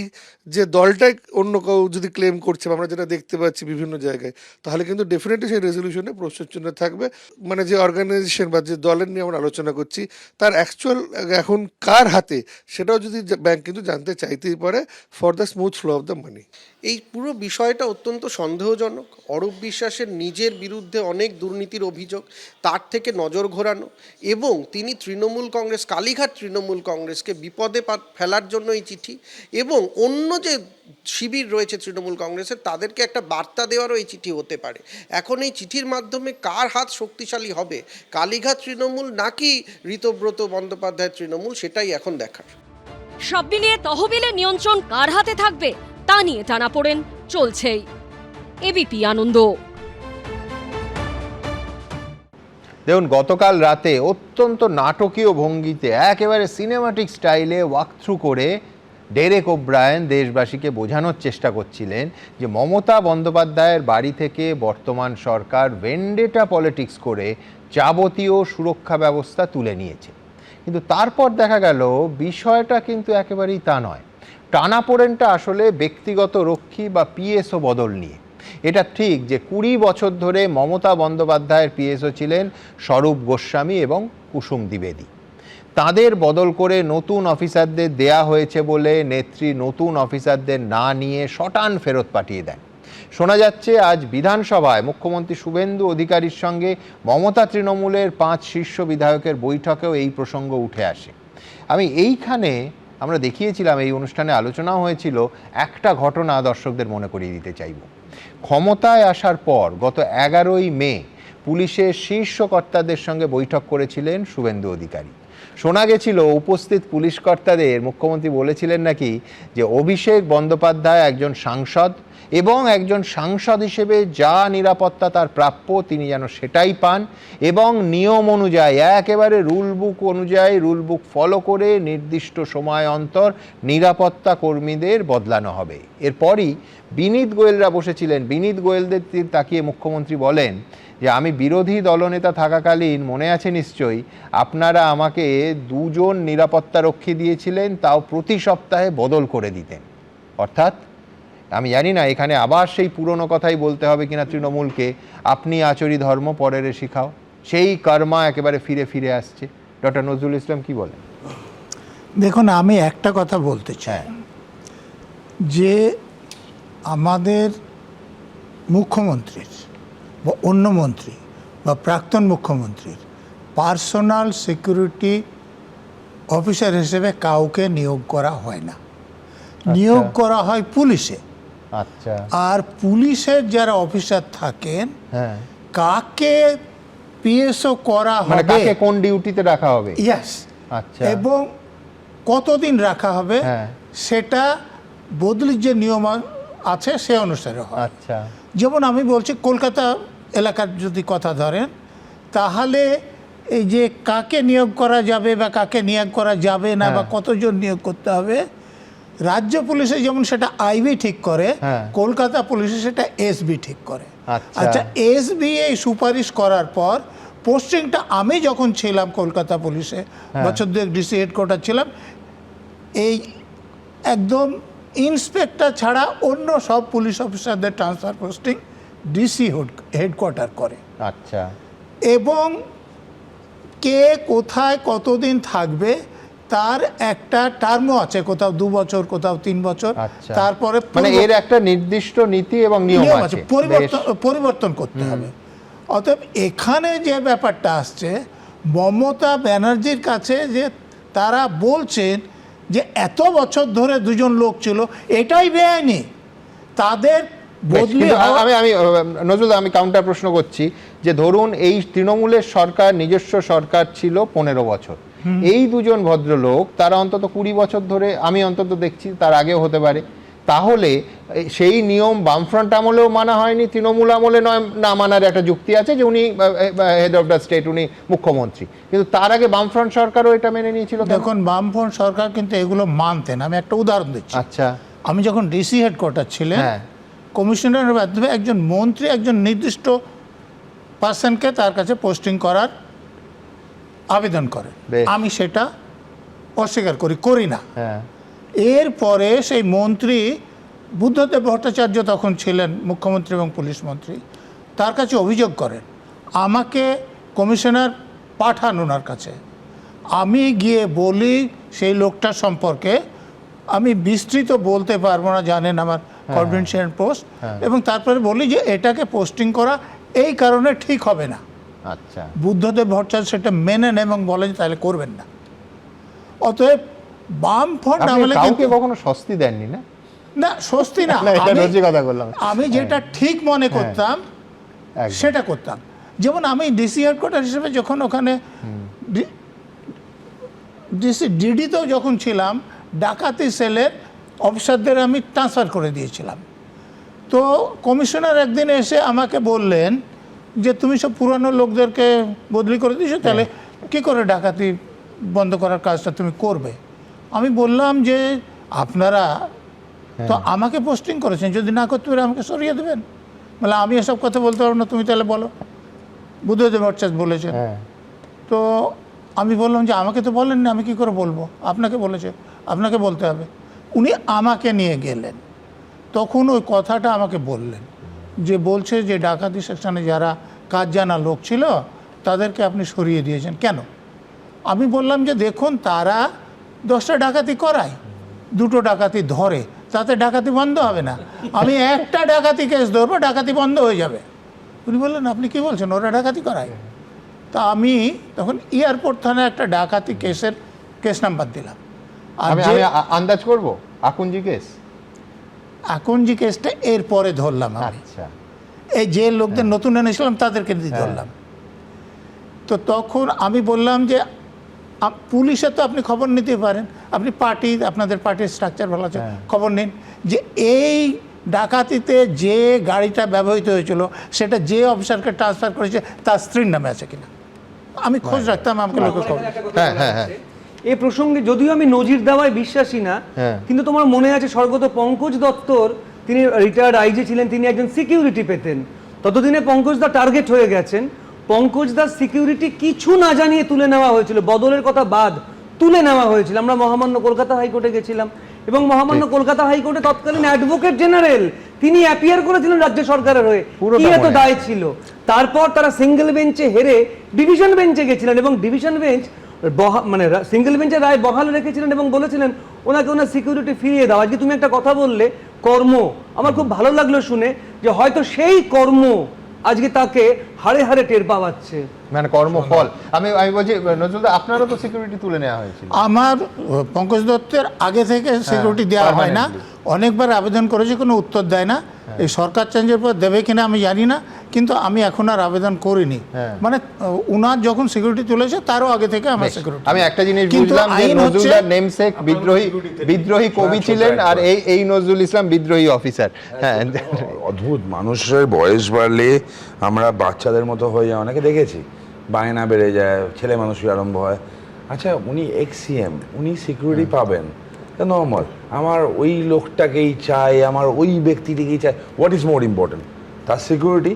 যে দলটাই অন্য কেউ যদি ক্লেম করছে, আমরা যেটা দেখতে পাচ্ছি বিভিন্ন জায়গায়, তাহলে কিন্তু ডেফিনেটলি সেই রেজলিউশনে প্রশ্নচিহ্ন থাকবে। মানে যে অর্গানাইজেশন বা যে দলের নিয়ে আমরা আলোচনা করছি তার অ্যাকচুয়াল এখন কার হাতে, সেটাও যদি ব্যাংক কিন্তু জানতে চাইতেই পারে for the smooth flow of the money. এই পুরো বিষয়টা অত্যন্ত সন্দেহজনক। অরূপ বিশ্বাসের নিজের বিরুদ্ধে অনেক দুর্নীতির অভিযোগ, তার থেকে নজর ঘোরানো, এবং তিনি তৃণমূল কংগ্রেস, কালীঘাট তৃণমূল কংগ্রেসকে বিপদে ফেলার জন্য এই চিঠি, এবং অন্য যে শিবির রয়েছে তৃণমূল কংগ্রেসের তাদেরকে একটা বার্তা দেওয়ারও এই চিঠি হতে পারে। এখন এই চিঠির মাধ্যমে কার হাত শক্তিশালী হবে, কালীঘাট তৃণমূল নাকি ঋতব্রত বন্দ্যোপাধ্যায়ের তৃণমূল, সেটাই এখন দেখার। সব মিলিয়ে তহবিলের নিয়ন্ত্রণ কার হাতে থাকবে তা নিয়ে টানাপোড়েন চলছেই। এবিপি আনন্দ। দেখুন, গতকাল রাতে অত্যন্ত নাটকীয় ভঙ্গিতে একেবারে সিনেমাটিক স্টাইলে ওয়াকথ্রু করে ডেরেক ওব্রায়েন দেশবাসীকে বোঝানোর চেষ্টা করছিলেন যে মমতা বন্দ্যোপাধ্যায়ের বাড়ি থেকে বর্তমান সরকার ভেন্ডেটা পলিটিক্স করে যাবতীয় সুরক্ষা ব্যবস্থা তুলে নিয়েছে। কিন্তু তারপর দেখা গেল বিষয়টা কিন্তু একেবারেই তা নয়। টানাপোড়েনটা আসলে ব্যক্তিগত রক্ষী বা পিএসও বদল নিয়ে। এটা ঠিক যে 20 বছর ধরে মমতা বন্দ্যোপাধ্যায়ের পিএসও ছিলেন স্বরূপ গোস্বামী এবং কুসুম দ্বিবেদী। তাদের বদল করে নতুন অফিসারদের দেয়া হয়েছে বলে নেত্রী নতুন অফিসারদের না নিয়ে শটান ফেরত পাঠিয়ে দেন। শোনা যাচ্ছে আজ বিধানসভায় মুখ্যমন্ত্রী শুভেন্দু অধিকারীর সঙ্গে মমতা তৃণমূলের 5 শীর্ষ বিধায়কের বৈঠকেও এই প্রসঙ্গ উঠে আসে। আমি এইখানে আমরা দেখিয়েছিলাম, এই অনুষ্ঠানে আলোচনাও হয়েছিল, একটা ঘটনা দর্শকদের মনে করিয়ে দিতে চাইব। ক্ষমতায় আসার পর গত 11ই মে পুলিশের শীর্ষ কর্তাদের সঙ্গে বৈঠক করেছিলেন শুভেন্দু অধিকারী। শোনা গেছিল উপস্থিত পুলিশ কর্তাদের মুখ্যমন্ত্রী বলেছিলেন নাকি যে অভিষেক বন্দ্যোপাধ্যায় একজন সাংসদ এবং একজন সাংসদ হিসেবে যা নিরাপত্তা তার প্রাপ্য তিনি যেন সেটাই পান, এবং নিয়ম অনুযায়ী একেবারে রুল বুক অনুযায়ী রুল বুক ফলো করে নির্দিষ্ট সময় অন্তর নিরাপত্তা কর্মীদের বদলানো হবে। এরপরই বিনীত গোয়েলরা বসেছিলেন। বিনীত গোয়েলদের তাকিয়ে মুখ্যমন্ত্রী বলেন যে আমি বিরোধী দলনেতা থাকাকালীন, মনে আছে নিশ্চয়ই, আপনারা আমাকে 2 জন নিরাপত্তারক্ষী দিয়েছিলেন, তাও প্রতি সপ্তাহে বদল করে দিতেন। অর্থাৎ আমি জানি না এখানে আবার সেই পুরনো কথাই বলতে হবে কিনা তৃণমূলকে, আপনি আচরি ধর্ম পরের শিখাও, সেই কর্মা একেবারে ফিরে ফিরে আসছে। ডক্টর নজরুল ইসলাম কি বলেন? দেখুন, আমি একটা কথা বলতে চাই যে আমাদের মুখ্যমন্ত্রীর বা অন্য মন্ত্রী বা প্রাক্তন মুখ্যমন্ত্রীর পার্সোনাল সিকিউরিটি অফিসার হিসেবে কাউকে নিয়োগ করা হয় না, নিয়োগ করা হয় পুলিশে। আচ্ছা, আর পুলিশের যারা অফিসার থাকেন, হ্যাঁ, কাকে পিএসও করা মানে হবে, কাকে কোন ডিউটিতে রাখা হবে, ইয়েস, আচ্ছা, এবং কতদিন রাখা হবে, হ্যাঁ, সেটা বদলির যে নিয়ম আছে সে অনুসারে হয়। আচ্ছা, যেমন আমি বলছি, কলকাতা এলাকার যদি কথা ধরেন, তাহলে এই যে কাকে নিয়োগ করা যাবে বা কাকে নিয়োগ করা যাবে না বা কতজন নিয়োগ করতে হবে, রাজ্য পুলিশে যেমন সেটা আইবি ঠিক করে, হ্যাঁ, কলকাতা পুলিশে সেটা এসবি ঠিক করে। আচ্ছা। আচ্ছা, এসবি এই সুপারিশ করার পর পোস্টিংটা আমি যখন ছিলাম কলকাতা পুলিশে, বছর 2 ডিসি হেডকোয়ার্টার ছিলাম, এই একদম ইন্সপেক্টর ছাড়া অন্য সব পুলিশ অফিসারদের ট্রান্সফার পোস্টিং ডিসি হেডকোয়ার্টার করে। আচ্ছা, এবং কে কোথায় কতদিন থাকবে তার একটা টার্মও আছে, কোথাও 2 বছর, কোথাও 3 বছর। আচ্ছা, তারপরে মানে এর একটা নির্দিষ্ট নীতি এবং নিয়ম আছে, পরিবর্তন করতে হবে। অতএব এখানে যে ব্যাপারটা আসছে, মমতা ব্যানার্জির কাছে যে তারা বলছেন যে এত বছর ধরে 2 জন লোক ছিল, এটাই বেআইনি, তাদের বদলি হওয়া। আমি নজরুল, আমি কাউন্টার প্রশ্ন করছি যে ধরুন এই তৃণমূলের সরকার, নিজস্ব সরকার ছিল 15 বছর, এই 2 জন ভদ্রলোক তারা অন্তত 20 বছর ধরে, আমি অন্তত দেখছি, তার আগেও হতে পারে, তাহলে সেই নিয়ম বামফ্রন্ট আমলেও মানা হয়নি, তৃণমূল আমলে নয়, না মানার একটা যুক্তি আছে যে উনি হেড অফ দ্য স্টেট, উনি মুখ্যমন্ত্রী, কিন্তু তার আগে বামফ্রন্ট সরকারও এটা মেনে নিয়েছিল। দেখুন, বামফ্রন্ট সরকার কিন্তু এগুলো মানতেন। আমি একটা উদাহরণ দিচ্ছি। আচ্ছা, আমি যখন ডিসি হেডকোয়ার্টার ছিলেন, কমিশনারের মাধ্যমে একজন মন্ত্রী একজন নির্দিষ্ট পার্সনকে তার কাছে পোস্টিং করার আবেদন করে, আমি সেটা অস্বীকার করি না। এরপরে সেই মন্ত্রী বুদ্ধদেব ভট্টাচার্য তখন ছিলেন মুখ্যমন্ত্রী এবং পুলিশ মন্ত্রী, তার কাছে অভিযোগ করেন, আমাকে কমিশনার পাঠান ওনার কাছে। আমি গিয়ে বলি সেই লোকটার সম্পর্কে, আমি বিস্তৃত বলতে পারবো না, জানেন আমার কনফিডেন্সিয়াল পোস্ট, এবং তারপরে বলি যে এটাকে পোস্টিং করা এই কারণে ঠিক হবে না। আচ্ছা, বুদ্ধদেব ভট্টাচার্য সেটা মেনে নেন এবং বলেন তাহলে করবেন না। অতএব বামফ্রন্ট আমলে কাউকে কখনো স্বস্তি দেননি না? না, স্বস্তি না, আমি যেটা ঠিক মনে করতাম সেটা করতাম। যেমন আমি ডিসি হেডকোয়ার্টার হিসেবে যখন ওখানে ডিডিতেও যখন ছিলাম, ডাকাতি সেলের অফিসারদের আমি ট্রান্সফার করে দিয়েছিলাম। তো কমিশনার একদিন এসে আমাকে বললেন যে তুমি সব পুরানো লোকদেরকে বদলি করে দিয়েছো, তাহলে কী করে ডাকাতি বন্ধ করার কাজটা তুমি করবে? আমি বললাম যে আপনারা তো আমাকে পোস্টিং করেছেন, যদি না করতে পারে আমাকে সরিয়ে দেবেন। বলে আমি এসব কথা বলতে পারবো না, তুমি তাহলে বলো। বুদ্ধদেব ভট্টাচার্য বলেছেন। তো আমি বললাম যে আমাকে তো বলেননি, আমি কি করে বলবো? আপনাকে বলেছে, আপনাকে বলতে হবে। উনি আমাকে নিয়ে গেলেন, তখন ওই কথাটা আমাকে বললেন যে বলছে যে ডাকাতি সেকশনে যারা কাজ জানা লোক ছিল তাদেরকে আপনি সরিয়ে দিয়েছেন কেন? আমি বললাম যে দেখুন, তারা 10টা ডাকাতি করায়, 2টো ডাকাতি ধরে, তাতে ডাকাতি বন্ধ হবে না। আমি একটা ডাকাতি কেস ধরবো, ডাকাতি বন্ধ হয়ে যাবে। উনি বললেন আপনি কি বলছেন, ওরা ডাকাতি করায়? তা আমি তখন এয়ারপোর্ট থানায় একটা ডাকাতি কেসের কেস নাম্বার দিলাম। আমি আন্দাজ করব আকুঞ্জি কেস, আকুঞ্জি কেসটা এরপরে ধরলাম আমি। আচ্ছা, এই যে লোকদের নতুন এনেছিলাম তাদেরকে দিয়ে ধরলাম। তো তখন আমি বললাম যে পুলিশে তো আপনি খবর নিতে পারেন, আপনি পার্টি, আপনাদের পার্টির স্ট্রাকচার ভালো আছে, খবর নিন যে এই ডাকাতিতে যে গাড়িটা ব্যবহৃত হয়েছিল সেটা যে অফিসারকে ট্রান্সফার করেছে তার স্ত্রীর নামে আছে কিনা, আমি খোঁজ রাখতাম, আমাকে লোকে খবর। হ্যাঁ হ্যাঁ হ্যাঁ এই প্রসঙ্গে যদিও আমি নজির দেওয়ায় বিশ্বাসী না, কিন্তু তোমার মনে আছে স্বর্গত পঙ্কজ দত্তর, তিনি রিটায়ার্ড আইজি ছিলেন, তিনি একজন সিকিউরিটি পেতেন, ততদিনে পঙ্কজ দা টার্গেট হয়ে গেছেন। পঙ্কজ দার সিকিউরিটি কিছু না জানিয়ে তুলে নেওয়া হয়েছিল, বদলের কথা বাদ তুলে নেওয়া হয়েছিল। আমরা মহামান্য কলকাতা হাইকোর্টে গেছিলাম এবং মহামান্য কলকাতা হাইকোর্টে তৎকালীন অ্যাডভোকেট জেনারেল তিনি অ্যাপিয়ার করেছিলেন রাজ্য সরকারের হয়ে, কি এত দায় ছিল। তারপর তারা সিঙ্গেল বেঞ্চে হেরে ডিভিশন বেঞ্চে গেছিলেন এবং ডিভিশন বেঞ্চ মানে সিঙ্গেল বেঞ্চের রায় বহাল রেখেছিলেন এবং বলেছিলেন ওনাকে ওনার সিকিউরিটি ফিরিয়ে দাও। আজকে তুমি একটা কথা বললে কর্ম, আমার খুব ভালো লাগলো শুনে যে হয়তো সেই কর্ম আজকে তাকে হাড়ে হাড়ে টের পাওয়াচ্ছে, মানে কর্মফল। আমি বলছি নজরুল দা, আপনারও তো সিকিউরিটি তুলে নেওয়া হয়েছিল। আমার পঙ্কজ দত্তের আগে থেকে সিকিউরিটি দেওয়া হয় না, অনেকবার আবেদন করেছি, কোনো উত্তর দেয় না। এই সরকার চেঞ্জের পর দেবে কিনা আমি জানি না, কিন্তু আমি এখন আর আবেদন করিনি। মানে উনার যখন সিকিউরিটি তুলেছে তারও আগে থেকে আমার সিকিউরিটি। আমি একটা জিনিস বুঝলাম যে নজরুল দার নেমসেক বিদ্রোহী কবি ছিলেন, আর এই নজরুল ইসলাম বিদ্রোহী অফিসার। হ্যাঁ, অদ্ভুত। মানুষের বয়স বাড়লে আমরা বাচ্চাদের মতো হয়ে যায়, অনেকে দেখেছি, বায়না বেড়ে যায়, ছেলে মানুষই আরম্ভ হয়। আচ্ছা, উনি এক্সিএম, উনি সিকিউরিটি পাবেন, নর্মাল। আমার ওই লোকটাকেই চাই, আমার ওই ব্যক্তিটিকেই চাই। হোয়াট ইজ মোর ইম্পর্টেন্ট, তার সিকিউরিটি?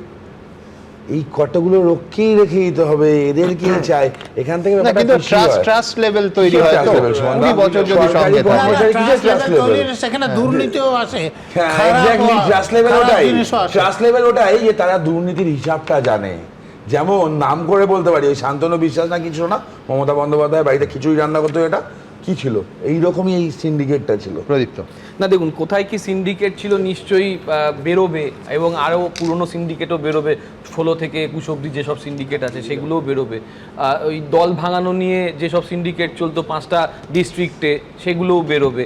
এই কতগুলো লোককেই রেখে দিতে হবে, এদেরকেই চাই। এখান থেকে ট্রাস্ট লেভেল তৈরি হয় তো, 20 বছর যদি সঙ্গে সেখানে দুর্নীতিও আসে। ট্রাস্ট লেভেল ওটাই যে তারা দুর্নীতির হিসাবটা জানে। যেমন নাম করে বলতে পারি, ওই শান্তনু বিশ্বাস না কিছু না, মমতা বন্দ্যোপাধ্যায় বাড়িতে খিচুড়ি রান্না করতো, এটা কি ছিল? এইরকমই এই সিন্ডিকেটটা ছিল। প্রদীপ্ত না, দেখুন কোথায় কি সিন্ডিকেট ছিল নিশ্চয়ই বেরোবে, এবং আরও পুরনো সিন্ডিকেটও বেরোবে, 16 থেকে 21 অব্দি যেসব সিন্ডিকেট আছে সেগুলোও বেরোবে। ওই দল ভাঙানো নিয়ে যেসব সিন্ডিকেট চলতো 5টা ডিস্ট্রিক্টে, সেগুলোও বেরোবে।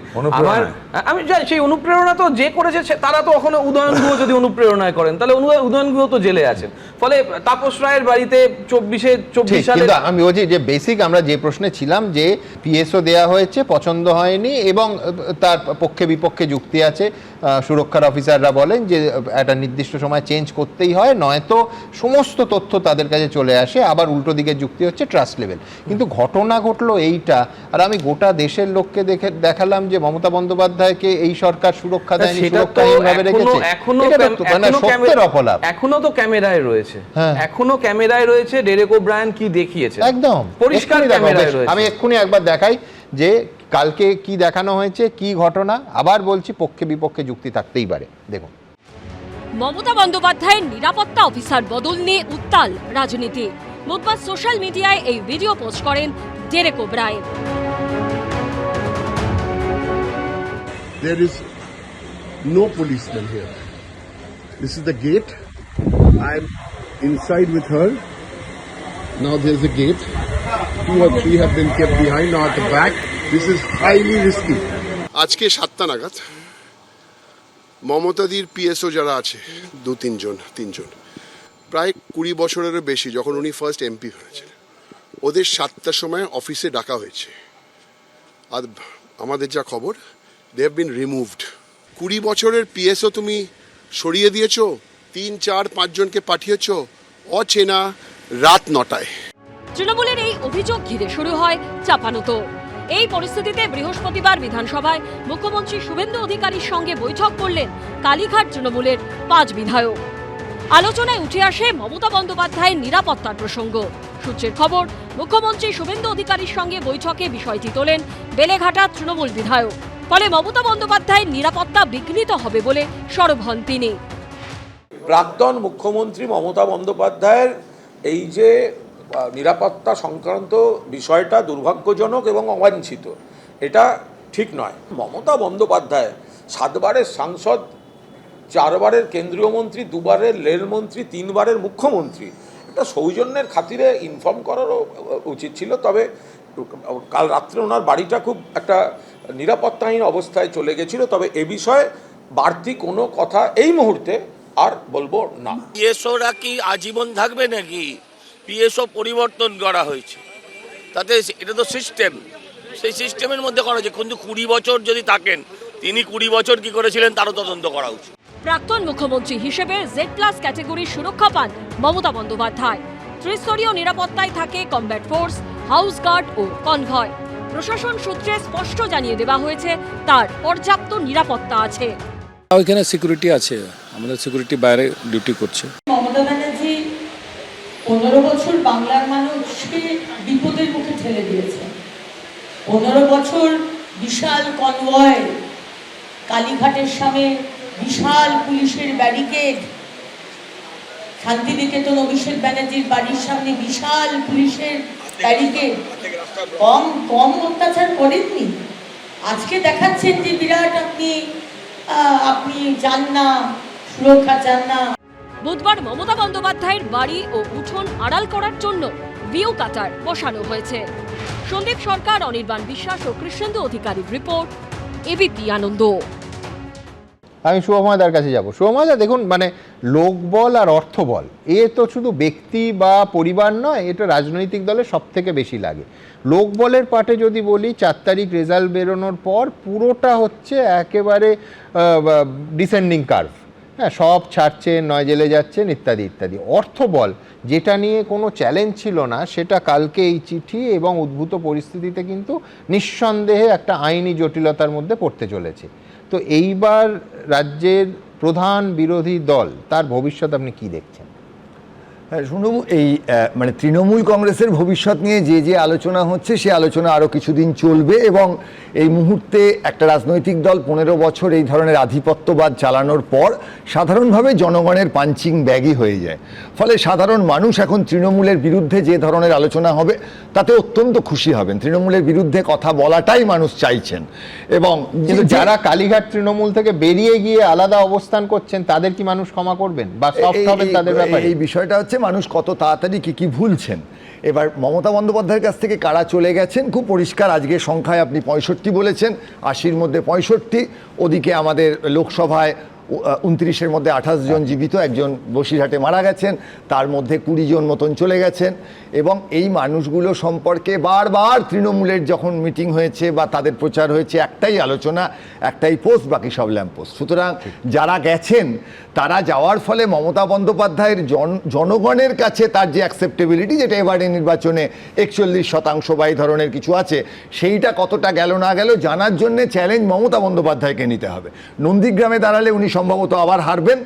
আমি জানি সেই অনুপ্রেরণা তো যে করেছে তারা তো ওখানে, উদয়ন গুহ যদি অনুপ্রেরণায় করেন তাহলে উদয়ন গুহ তো জেলে আছেন, ফলে তাপস রায়ের বাড়িতে 24 সালে। আমি বলছি যে বেসিক আমরা যে প্রশ্নে ছিলাম, যে পিএসও দেয়া হয়েছে, পছন্দ হয়নি এবং তার পক্ষে বিপক্ষে যুক্তি আছে। সুরক্ষার অফিসাররা বলেন যে একটা নির্দিষ্ট সময় চেঞ্জ করতেই হয়, নয়তো সমস্ত তথ্য তাদের কাছে চলে আসে। আবার উল্টো দিকে যুক্তি হচ্ছে ট্রাস্ট লেভেল। কিন্তু ঘটনা ঘটলো এইটা, আর আমি গোটা দেশের লোককে দেখালাম যে মমতা বন্দ্যোপাধ্যায়কে এই সরকার সুরক্ষা দেয়নি, সুরক্ষাহীনভাবে রেখেছে। এখনো তো ক্যামেরায় রয়েছে, এখনো ক্যামেরায় রয়েছে। ডেরেক ওব্রায়ান কি দেখিয়েছে একদম পরিষ্কার ক্যামেরায় রয়েছে। আমি এক্ষুনি একবার দেখাই যে কালকে কি দেখানো হয়েছে, কি ঘটনা। আবার বলছি, পক্ষে বিপক্ষে যুক্তি থাকতেই পারে। দেখুন, মমতা বন্দ্যোপাধ্যায়ের নিরাপত্তা অফিসার বদল নিয়ে উত্তাল রাজনীতি। বুধবার সোশ্যাল মিডিয়ায় এই ভিডিও পোস্ট করেন Derek O'Brien. There is no policeman here. This is the gate. I'm inside with her. Now there's a gate. 2 or 3 have been kept behind, now at the back. This is highly risky. আজকে 7টা নাগাদ মমতাদির PSO যারা আছে 3 জন প্রায় 20 বছরেরও বেশি, যখন উনি first MP হয়েছিলেন, ওদের 7টার সময় অফিসে ডাকা হয়েছে। আর আমাদের যা খবর, দে হ্যাভ বিন রিমুভড। 20 বছরের পিএসও তুমি সরিয়ে দিয়েছো, 3, 4, 5 জনকে পাঠিয়েছো অচেনা রাত 9টায়। তৃণমূলের এই অভিযোগ ঘিরে শুরু হয় চাপানুতো। এই পরিস্থিতিতে বৃহস্পতিবার বিধানসভায় মুখ্যমন্ত্রী শুভেন্দু অধিকারীর সঙ্গে বৈঠক করলেন কালীঘাট তৃণমূলের 5 বিধায়ক। আলোচনায় উঠে আসে মমতা বন্দ্যোপাধ্যায়ের নিরাপত্তার প্রসঙ্গ। সূত্রের খবর, মুখ্যমন্ত্রী শুভেন্দু অধিকারীর সঙ্গে বৈঠকে বিষয়টি তোলেন বেলেঘাটা তৃণমূল বিধায়ক। ফলে মমতা বন্দ্যোপাধ্যায়ের নিরাপত্তা বিঘ্নিত হবে বলে সরব হন তিনি। প্রাক্তন মুখ্যমন্ত্রী মমতা বন্দ্যোপাধ্যায়ের এই যে নিরাপত্তা সংক্রান্ত বিষয়টা দুর্ভাগ্যজনক এবং অবাঞ্ছিত, এটা ঠিক নয়। মমতা বন্দ্যোপাধ্যায় 7 বারের সাংসদ, 4 বারের কেন্দ্রীয় মন্ত্রী, 2 বারের রেলমন্ত্রী, 3 বারের মুখ্যমন্ত্রী। এটা সৌজন্যের খাতিরে ইনফর্ম করারও উচিত ছিল। তবে কাল রাত্রে ওনার বাড়িটা খুব একটা নিরাপত্তাহীন অবস্থায় চলে গেছিল। তবে এ বিষয়ে বাড়তি কোনো কথা এই মুহূর্তে আর বলবো না। পিএসওরা কি আজীবন থাকবে নাকি? পিএসও পরিবর্তন করা হয়েছে, তাতে এটা তো সিস্টেম, সেই সিস্টেমের মধ্যে করা হয়েছে। কিন্তু 20 বছর যদি থাকেন, তিনি 20 বছর কি করেছিলেন তারও তদন্ত করা উচিত। প্রাক্তন মুখ্যমন্ত্রী হিসেবে Z+ ক্যাটাগরির সুরক্ষা পান মমতা বন্দ্যোপাধ্যায়। ত্রিস্তরীয় নিরাপত্তায় থাকে কমব্যাট ফোর্স, হাউস গার্ড ও কনভয়। প্রশাসন সূত্রে স্পষ্ট জানিয়ে দেওয়া হয়েছে তার পর্যাপ্ত নিরাপত্তা আছে। ওইখানে সিকিউরিটি আছে, আমাদের সিকিউরিটি বাইরে ডিউটি করছে। মমতা ব্যানার্জি 15 বছর বাংলার মানুষকে বিপদের মুখে ঠেলে দিয়েছে। 15 বছর বিশাল কনভয়, কালীঘাটের সামনে বিশাল পুলিশের ব্যারিকেড, শান্তিনিকেতন অভিষেক ব্যানার্জির বাড়ির সামনে বিশাল পুলিশের ব্যারিকেড। কম অত্যাচার করেননি। আজকে দেখাচ্ছেন যে বিরাট আপনি চান না, সুরক্ষা চান না। বুধবার মমতা বন্দ্যোপাধ্যায়ের বাড়ি ও উঠোন আড়াল করার জন্য ভিউ কাটার বসানো হয়েছে। সন্দীপ সরকার, অনির্বাণ বিশ্বাস ও কৃষ্ণেন্দু অধিকারীর রিপোর্ট, এবিপি আনন্দ। আমি শুভময়দার কাছে যাব। শুভময়দা, দেখুন, মানে লোকবল আর অর্থবল এ তো শুধু ব্যক্তি বা পরিবার নয়, এটা রাজনৈতিক দলে সব থেকে বেশি লাগে। লোকবলের পার্টে যদি বলি, 4 তারিখ রেজাল্ট বেরোনোর পর পুরোটা হচ্ছে একেবারে ডিসেন্ডিং কার্ভ। হ্যাঁ, সব ছাড়ছেন, নয় জেলে যাচ্ছেন, ইত্যাদি ইত্যাদি। অর্থবল, যেটা নিয়ে কোনো চ্যালেঞ্জ ছিল না, সেটা কালকে এই চিঠি এবং উদ্ভূত পরিস্থিতিতে কিন্তু নিঃসন্দেহে একটা আইনি জটিলতার মধ্যে পড়তে চলেছে। তো এইবার রাজ্যের প্রধান বিরোধী দল, তার ভবিষ্যৎ আপনি কি দেখছেন? হ্যাঁ, শুনুন, এই মানে তৃণমূল কংগ্রেসের ভবিষ্যৎ নিয়ে যে আলোচনা হচ্ছে, সে আলোচনা আরও কিছুদিন চলবে এবং এই মুহূর্তে একটা রাজনৈতিক দল 15 বছর এই ধরনের আধিপত্যবাদ চালানোর পর সাধারণভাবে জনগণের পাঞ্চিং ব্যাগই হয়ে যায়। ফলে সাধারণ মানুষ এখন তৃণমূলের বিরুদ্ধে যে ধরনের আলোচনা হবে তাতে অত্যন্ত খুশি হবেন। তৃণমূলের বিরুদ্ধে কথা বলাটাই মানুষ চাইছেন। এবং যারা কালীঘাট তৃণমূল থেকে বেরিয়ে গিয়ে আলাদা অবস্থান করছেন, তাদের কি মানুষ ক্ষমা করবেন বা সফট হবেন তাদের ব্যাপারে? এই বিষয়টা হচ্ছে মানুষ কত তাড়াতাড়ি কি ভুলছেন। এবার মমতা বন্দ্যোপাধ্যায়ের কাছ থেকে কারা চলে গেছেন খুব পরিষ্কার। আজকে সংখ্যায় আপনি 65 বলেছেন, 80-র মধ্যে 65। ওদিকে আমাদের লোকসভায় 29-এর মধ্যে 28 জন জীবিত, একজন বসিরহাটে মারা গেছেন, তার মধ্যে 20 জন মতন চলে গেছেন। এবং এই মানুষগুলো সম্পর্কে বারবার তৃণমূলের যখন মিটিং হয়েছে বা তাদের প্রচার হয়েছে, একটাই আলোচনা, একটাই পোস্ট, বাকি সব ল্যাম্প পোস্ট। সুতরাং যারা গেছেন, তারা যাওয়ার ফলে মমতা বন্দ্যোপাধ্যায়ের জনগণের কাছে তার যে অ্যাকসেপ্টেবিলিটি, যেটা এবারে নির্বাচনে 41% বা এই ধরনের কিছু আছে, সেইটা কতটা গেল না গেল জানার জন্যে চ্যালেঞ্জ মমতা বন্দ্যোপাধ্যায়কে নিতে হবে। নন্দীগ্রামে দাঁড়ালে উনি সম্ভবত আবার হারবেন।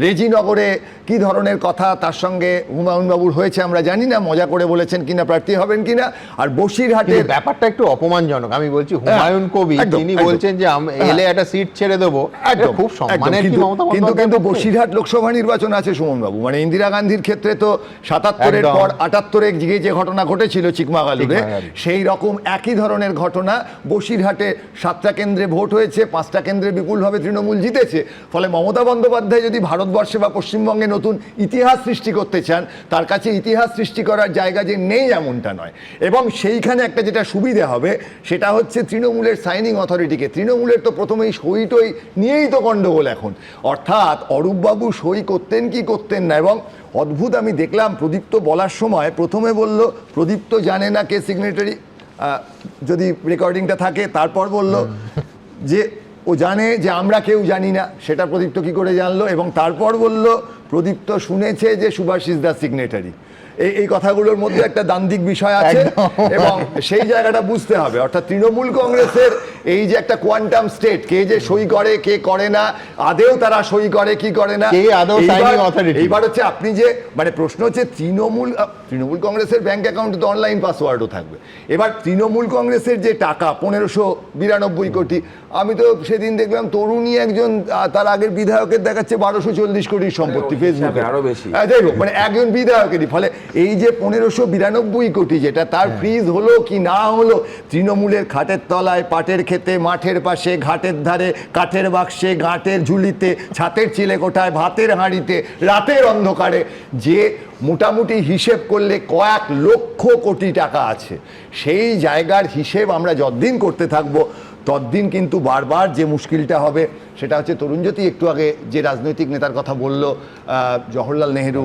রেজিনগরে কি ধরনের কথা তার সঙ্গে হুমায়ুনবাবুর হয়েছে আমরা জানি না, মজা করে বলেছেন কিনা, প্রার্থী হবেন কিনা। আর বসিরহাটের ব্যাপারটা একটু অপমানজনক। আমি বলছি, হুমায়ুন কবি তিনি বলছেন যে এলে একটা সিট ছেড়ে দেবো, খুব সম্মানের। কিন্তু বসিরহাট লোকসভা নির্বাচন আছে সুমনবাবু, মানে ইন্দিরা গান্ধীর ক্ষেত্রে তো 77-এর পর 78-এ যে ঘটনা ঘটেছিল চিকমাগালুরে, সেই রকম একই ধরনের ঘটনা। বসিরহাটে 7টা কেন্দ্রে ভোট হয়েছে, 5টা কেন্দ্রে বিপুলভাবে তৃণমূল জিতেছে। ফলে মমতা বন্দ্যোপাধ্যায় যদি ভারতবর্ষে বা পশ্চিমবঙ্গে নতুন ইতিহাস সৃষ্টি করতে চান, তার কাছে ইতিহাস সৃষ্টি করার জায়গা যে নেই এমনটা নয়। এবং সেইখানে একটা যেটা সুবিধা হবে, সেটা হচ্ছে তৃণমূলের সাইনিং অথরিটিকে। তৃণমূলের তো প্রথমেই সই টই নিয়েই তো গণ্ডগোল এখন। অর্থাৎ অরূপবাবু সই করতেন কি করতেন না। এবং অদ্ভুত, আমি দেখলাম প্রদীপ্ত বলার সময় প্রথমে বলল প্রদীপ্ত জানে না কে সিগনেটারি, যদি রেকর্ডিংটা থাকে। তারপর বলল যে ও জানে যে আমরা কেউ জানি না, সেটা প্রদীপ্ত কি করে জানলো। এবং তারপর বলল প্রদীপ্ত শুনেছে যে সুভাষিস দা সিগনেটারি। এই কথাগুলোর মধ্যে একটা দান্দিক বিষয় আছে এবং সেই জায়গাটা বুঝতে হবে। অর্থাৎ তৃণমূল কংগ্রেসের এই যে একটা কোয়ান্টাম স্টেট, কে যে সই করে কে করে না, আদেও তারা সই করে কি করে না, এইবার হচ্ছে আপনি যে মানে প্রশ্ন হচ্ছে তৃণমূল কংগ্রেসের ব্যাংক অ্যাকাউন্টে তো অনলাইন পাসওয়ার্ডও থাকবে। এবার তৃণমূল কংগ্রেসের যে টাকা 1592 কোটি, আমি তো সেদিন দেখলাম তরুণী একজন তার আগের বিধায়কের দেখাচ্ছে 1240 কোটির সম্পত্তি ফেসবুকে, আরো বেশি। যাই হোক, মানে একজন বিধায়কেরই। ফলে এই যে 1592 কোটি, যেটা তার ফ্রিজ হলো কি না হলো, তৃণমূলের খাটের তলায়, পাটের খেতে, মাঠের পাশে, ঘাটের ধারে, কাঠের বাক্সে, গাঁটের ঝুলিতে, ছাতের চিলেকোঠায়, ভাতের হাঁড়িতে, রাতের অন্ধকারে, যে মোটামুটি হিসেব করলে কয়েক লক্ষ কোটি টাকা আছে, সেই জায়গার হিসেব আমরা যতদিন করতে থাকবো ততদিন কিন্তু বারবার যে মুশকিলটা হবে সেটা হচ্ছে, তরুণজ্যোতি একটু আগে যে রাজনৈতিক নেতার কথা বলল, জওহরলাল নেহেরু,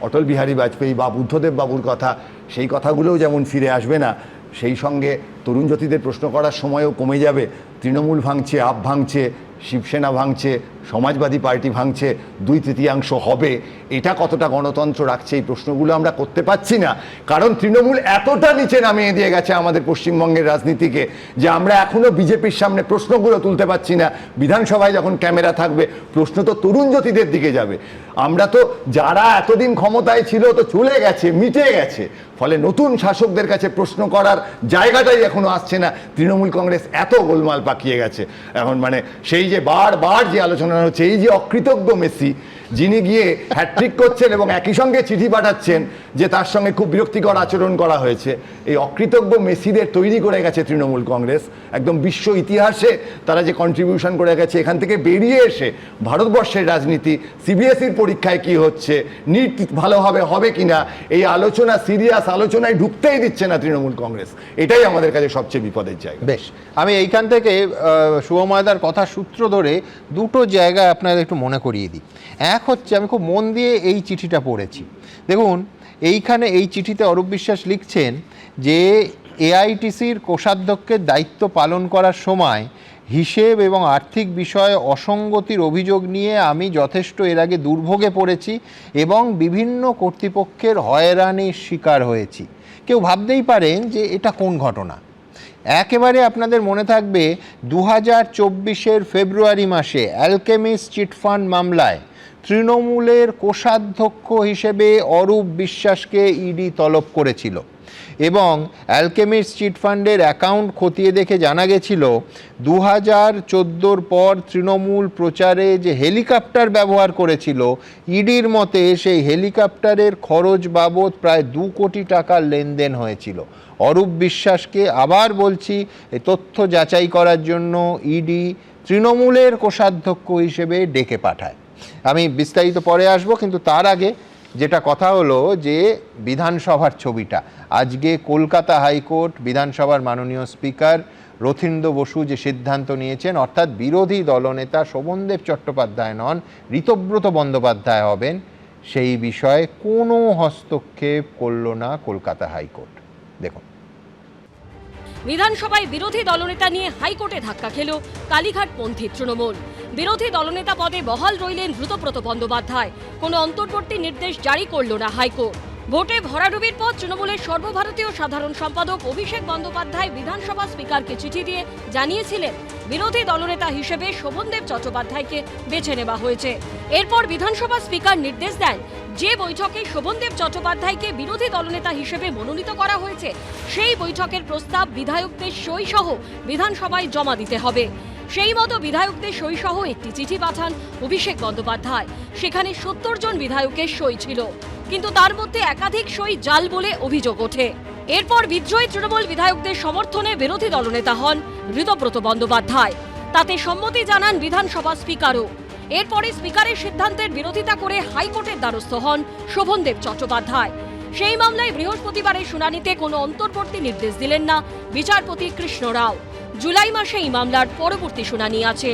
অটল বিহারী বাজপেয়ী বা বুদ্ধদেব বাবুর কথা, সেই কথাগুলোও যেমন ফিরে আসবে না, সেই সঙ্গে তরুণজ্যোতিদের প্রশ্ন করার সময়ও কমে যাবে। তৃণমূল ভাঙছে, আপ ভাঙছে, শিবসেনা ভাঙছে, সমাজবাদী পার্টি ভাঙছে 2/3 হবে, এটা কতটা গণতন্ত্র রাখছে, এই প্রশ্নগুলো আমরা করতে পারছি না। কারণ তৃণমূল এতটা নিচে নামিয়ে দিয়ে গেছে আমাদের পশ্চিমবঙ্গের রাজনীতিকে যে আমরা এখনো বিজেপির সামনে প্রশ্নগুলো তুলতে পারছি না। বিধানসভায় যখন ক্যামেরা থাকবে প্রশ্ন তো তরুণ জ্যোতিদের দিকে যাবে। আমরা তো যারা এতদিন ক্ষমতায় ছিল তো চলে গেছে, মিটে গেছে, ফলে নতুন শাসকদের কাছে প্রশ্ন করার জায়গাটাই এখনো আসছে না। তৃণমূল কংগ্রেস এত গোলমাল পাকিয়ে গেছে এখন, মানে সেই যে বারবার যে আলোচনা হচ্ছে, এই যে অকৃতজ্ঞ মেসি যিনি গিয়ে হ্যাট্রিক করছেন এবং একই সঙ্গে চিঠি পাঠাচ্ছেন যে তার সঙ্গে খুব বিরক্তিকর আচরণ করা হয়েছে, এই অকৃতজ্ঞ মেসিদের তৈরি করে গেছে তৃণমূল কংগ্রেস। একদম বিশ্ব ইতিহাসে তারা যে কন্ট্রিবিউশন করে গেছে, এখান থেকে বেরিয়ে এসে ভারতবর্ষের রাজনীতি, সিবিএসইর পরীক্ষায় কি হচ্ছে, নিট ভালোভাবে হবে কিনা, এই আলোচনা, সিরিয়াস আলোচনায় ঢুকতেই দিচ্ছে না তৃণমূল কংগ্রেস। এটাই আমাদের কাছে সবচেয়ে বিপদের জায়গা। বেশ, আমি এইখান থেকে শুভময়দার কথা সূত্র ধরে দুটো জায়গা আপনাদের একটু মনে করিয়ে দিই। এক হচ্ছে, আমি খুব মন দিয়ে এই চিঠিটা পড়েছি। দেখুন, এইখানে এই চিঠিতে অরূপ বিশ্বাস লিখছেন যে এআইটিসির কোষাধ্যক্ষের দায়িত্ব পালন করার সময় হিসেব এবং আর্থিক বিষয়ে অসঙ্গতির অভিযোগ নিয়ে আমি যথেষ্ট এর আগে দুর্ভোগে পড়েছি এবং বিভিন্ন কর্তৃপক্ষের হয়রানির শিকার হয়েছি। কেউ ভাবতেই পারেন যে এটা কোন ঘটনা। একেবারে আপনাদের মনে থাকবে 2024-এর ফেব্রুয়ারি মাসে অ্যালকেমিস্ট চিটফান্ড মামলায় তৃণমূলের কোষাধ্যক্ষ হিসেবে অরূপ বিশ্বাসকে ইডি তলব করেছিল এবং অ্যালকেমিস্ট চিটফান্ডের অ্যাকাউন্ট খতিয়ে দেখে জানা গেছিল 2014-র পর তৃণমূল প্রচারে যে হেলিকপ্টার ব্যবহার করেছিল, ইডির মতে সেই হেলিকপ্টারের খরচ বাবদ প্রায় 2 কোটি টাকার লেনদেন হয়েছিল। অরূপ বিশ্বাসকে, আবার বলছি, এই তথ্য যাচাই করার জন্য ইডি তৃণমূলের কোষাধ্যক্ষ হিসেবে ডেকে পাঠায়। আমি বিস্তারিত পরে আসব, কিন্তু তার আগে যেটা কথা হলো যে বিধানসভার ছবিটা আজকে কলকাতা হাইকোর্ট, বিধানসভার মাননীয় স্পিকার রথীন্দ্র বসু যে সিদ্ধান্ত নিয়েছেন, অর্থাৎ বিরোধী দলনেতা শোভনদেব চট্টোপাধ্যায় নন, ঋতব্রত বন্দ্যোপাধ্যায় হবেন, সেই বিষয়ে কোনো হস্তক্ষেপ করল না কলকাতা হাইকোর্ট। দেখুন, বিধানসভায় বিরোধী দলনেতা নিয়ে হাইকোর্টে ধাক্কা খেল কালীঘাটপন্থী তৃণমূল। বিরোধী দলনেতা পদে বহাল রইলেন ঋতব্রত বন্দ্যোপাধ্যায়। কোনো অন্তর্বর্তী নির্দেশ জারি করল না হাইকোর্ট। ভোটে ভরাডুবির পর তৃণমূলের সর্বভারতীয় সাধারণ সম্পাদক অভিষেক বন্দ্যোপাধ্যায় বিধানসভা স্পিকারকে চিঠি দিয়ে জানিয়েছিলেন বিরোধী দলনেতা হিসেবে শোভনদেব চট্টোপাধ্যায়কে বেছে নেওয়া হয়েছে। এরপর বিধানসভা স্পিকার নির্দেশ দেন যে বৈঠকে শোভনদেব চট্টোপাধ্যায়কে বিরোধী দলনেতা হিসেবে মনোনীত করা হয়েছে, সেই বৈঠকের প্রস্তাব বিধায়কদের সই সহ বিধানসভায় জমা দিতে হবে। সেই মতো বিধায়কদের সই সহ একটি চিঠি পাঠান অভিষেক বন্দ্যোপাধ্যায়। সেখানে 70 জন বিধায়কের সই ছিল, কিন্তু তার মধ্যে একাধিক সই জাল বলে অভিযোগ ওঠে। এরপর বিদ্রোহী তৃণমূল বিধায়কদের সমর্থনে বিরোধী দলনেতা হন ঋতব্রত বন্দ্যোপাধ্যায়। তাতে সম্মতি জানান বিধানসভা স্পিকারও। এরপরে স্পিকারের সিদ্ধান্তের বিরোধিতা করে হাইকোর্টের দ্বারস্থ হন শোভনদেব চট্টোপাধ্যায়। সেই মামলায় বৃহস্পতিবারের শুনানিতে কোনো অন্তর্বর্তী নির্দেশ দিলেন না বিচারপতি কৃষ্ণ রাও। জুলাই মাসে এই মামলার পরবর্তী শুনানি আছে।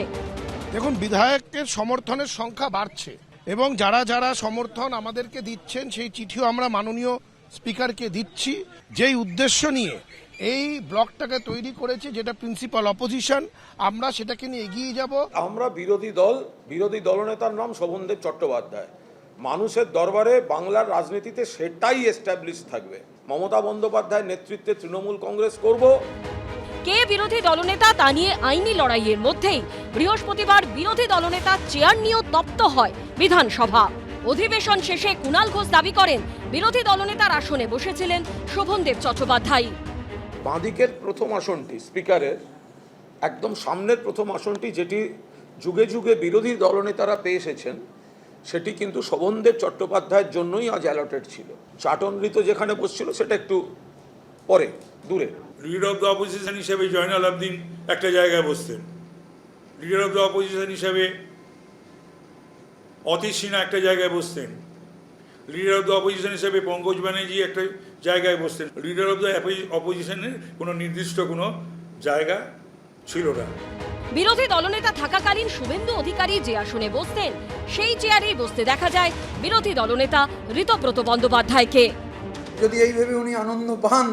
দেখুন, বিধায়কের সমর্থনের সংখ্যা বাড়ছে এবং যারা যারা সমর্থন আমাদেরকে দিচ্ছেন সেই চিঠিও আমরা মাননীয় স্পিকারকে দিচ্ছি। যেই উদ্দেশ্য নিয়ে এই ব্লকটাকে তৈরি করেছে, যেটা প্রিন্সিপাল অপোজিশন, আমরা সেটাকে নিয়ে এগিয়ে যাব। আমরা বিরোধী দলনেতার নাম শোভনদেব চট্টোপাধ্যায়। মানুষের দরবারে বাংলার রাজনীতিতে সেটাই এস্টাবলিশ থাকবে। মমতা বন্দ্যোপাধ্যায়ের নেতৃত্বে তৃণমূল কংগ্রেস করব। কে বিরোধী দলনেতা তা নিয়ে আইনি লড়াইয়ের মধ্যেই বৃহস্পতিবার বিরোধী দলনেতা চেয়ার নিয়েও তপ্ত হয় বিধানসভা। অধিবেশন শেষে কুণাল ঘোষ দাবি করেন বিরোধী দলনেতার আসনে বসেছিলেন শোভনদেব চট্টোপাধ্যায়। বাঁদিকের প্রথম আসনটি, স্পিকারের একদম সামনের প্রথম আসনটি, যেটি যুগে যুগে বিরোধী দলনেতারা পেয়ে এসেছেন, সেটি কিন্তু শোভনদেব চট্টোপাধ্যায়ের জন্যই আজ অ্যালটেড ছিল। চাটন ঋত যেখানে বসছিল সেটা একটু পরে, দূরে। লিডার অফ দ্য অপোজিশন হিসেবে জয়নাল আবদিন একটা জায়গায় বসতেন, লিডার অফ দ্য অপোজিশন হিসেবে অতীশ সিনহা একটা জায়গায় বসতেন, লিডার অফ দ্য অপোজিশন হিসেবে পঙ্কজ ব্যানার্জি একটা জায়গায় বসতেন। লিডার অফ দ্য অপোজিশনের কোনো নির্দিষ্ট কোনো জায়গা ছিল না। বিরোধী দলনেতা থাকাকালীন শুভেন্দু অধিকারী যে আসনে বসতেন, সেই চেয়ারেই বসতে দেখা যায় বিরোধী দলনেতা ঋতব্রত বন্দ্যোপাধ্যায়কে। যদি এইভাবে উনি আনন্দ পান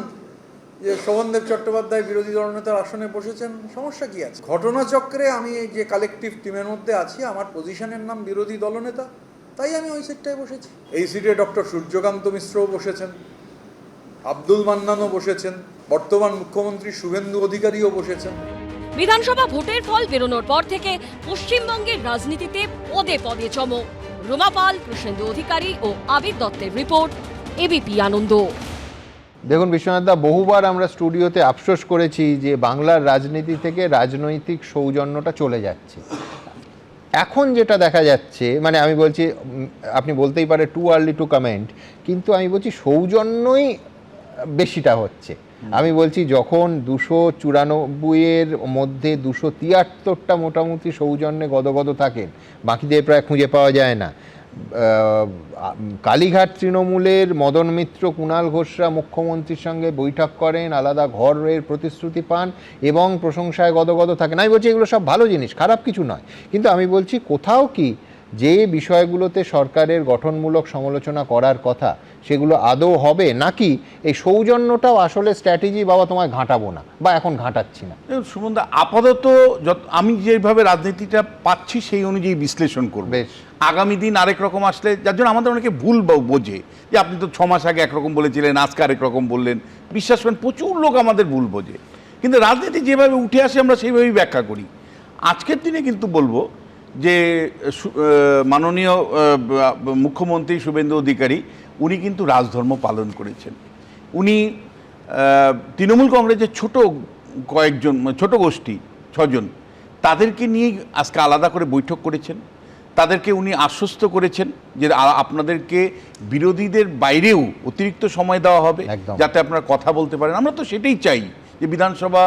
যে শোভনদেব চট্টোপাধ্যায় বিরোধী দলনেতার আসনে বসেছেন, সমস্যা কি আছে? ঘটনাচক্রে আমি এই যে কালেকটিভ টিমের মধ্যে আছি, আমার পজিশনের নাম বিরোধী দলনেতা, তাই আমি ওই সিটটায় বসেছি। এই সিটে ডক্টর সূর্যকান্ত মিশ্রও বসেছেন, আব্দুল মান্নানও বসেছেন, বর্তমান মুখ্যমন্ত্রী শুভেন্দু অধিকারীও বসেছেন। বিধানসভা ভোটের ফল বেরোনোর পর থেকে পশ্চিমবঙ্গের রাজনীতিতে পদে পদে চমক। রুমা পাল, কৃষ্ণেন্দু অধিকারী ও আবির দত্তের রিপোর্ট, এবিপি আনন্দ। দেখুন বিশ্বনাথ দা, বহুবার আমরা স্টুডিওতে আফসোস করেছি যে বাংলার রাজনীতি থেকে রাজনৈতিক সৌজন্যটা চলে যাচ্ছে। এখন যেটা দেখা যাচ্ছে, মানে আমি বলছি, আপনি বলতেই পারে টু আর্লি টু কমেন্ট, কিন্তু আমি বলছি সৌজন্যই বেশিটা হচ্ছে। আমি বলছি যখন 294-এর মধ্যে 273টা মোটামুটি সৌজন্যে গদগদ থাকেন, বাকিদের প্রায় খুঁজে পাওয়া যায় না। কালীঘাট তৃণমূলের মদন মিত্র, কুণাল ঘোষরা মুখ্যমন্ত্রীর সঙ্গে বৈঠক করেন, আলাদা ঘরের প্রতিশ্রুতি পান এবং প্রশংসায় গদগদ থাকেন। আমি বলছি এগুলো সব ভালো জিনিস, খারাপ কিছু নয়, কিন্তু আমি বলছি কোথাও কি যে বিষয়গুলোতে সরকারের গঠনমূলক সমালোচনা করার কথা সেগুলো আদৌ হবে, নাকি এই সৌজন্যটাও আসলে স্ট্র্যাটেজি, বাবা তোমায় ঘাঁটাবো না বা এখন ঘাঁটাচ্ছি না? সুমনদা, আপাতত আমি যেভাবে রাজনীতিটা পাচ্ছি সেই অনুযায়ী বিশ্লেষণ করব। আগামী দিন আরেক রকম আসলে, যার জন্য আমাদের অনেকে ভুল বোঝে যে আপনি তো 6 মাস আগে একরকম বলেছিলেন, আজকে আরেক রকম বললেন। বিশ্বাস করেন প্রচুর লোক আমাদের ভুল বোঝে, কিন্তু রাজনীতি যেভাবে উঠে আসে আমরা সেইভাবেই ব্যাখ্যা করি। আজকের দিনে কিন্তু বলবো যে মাননীয় মুখ্যমন্ত্রী শুভেন্দু অধিকারী উনি কিন্তু রাজধর্ম পালন করেছেন। উনি তৃণমূল কংগ্রেসের কয়েকজন ছোট গোষ্ঠী 6 জন তাদেরকে নিয়ে আজকে আলাদা করে বৈঠক করেছেন। তাদেরকে উনি আশ্বস্ত করেছেন যে আপনাদেরকে বিরোধীদের বাইরেও অতিরিক্ত সময় দেওয়া হবে যাতে আপনারা কথা বলতে পারেন। আমরা তো সেটাই চাই যে বিধানসভা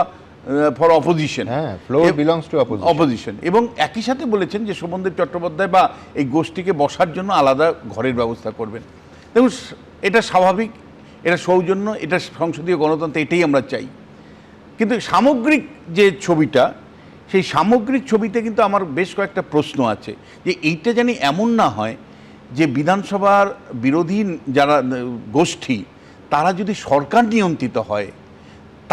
for opposition, floor belongs to opposition. এবং একই সাথে বলেছেন যে শোভনদেব চট্টোপাধ্যায় বা এই গোষ্ঠীকে বসার জন্য আলাদা ঘরের ব্যবস্থা করবেন। দেখুন এটা স্বাভাবিক, এটা সৌজন্য, এটা সংসদীয় গণতন্ত্র, এটাই আমরা চাই। কিন্তু সামগ্রিক যে ছবিটা, সেই সামগ্রিক ছবিতে কিন্তু আমার বেশ কয়েকটা প্রশ্ন আছে যে এইটা জানি এমন না হয় যে বিধানসভার বিরোধী যারা গোষ্ঠী তারা যদি সরকার নিয়ন্ত্রিত হয়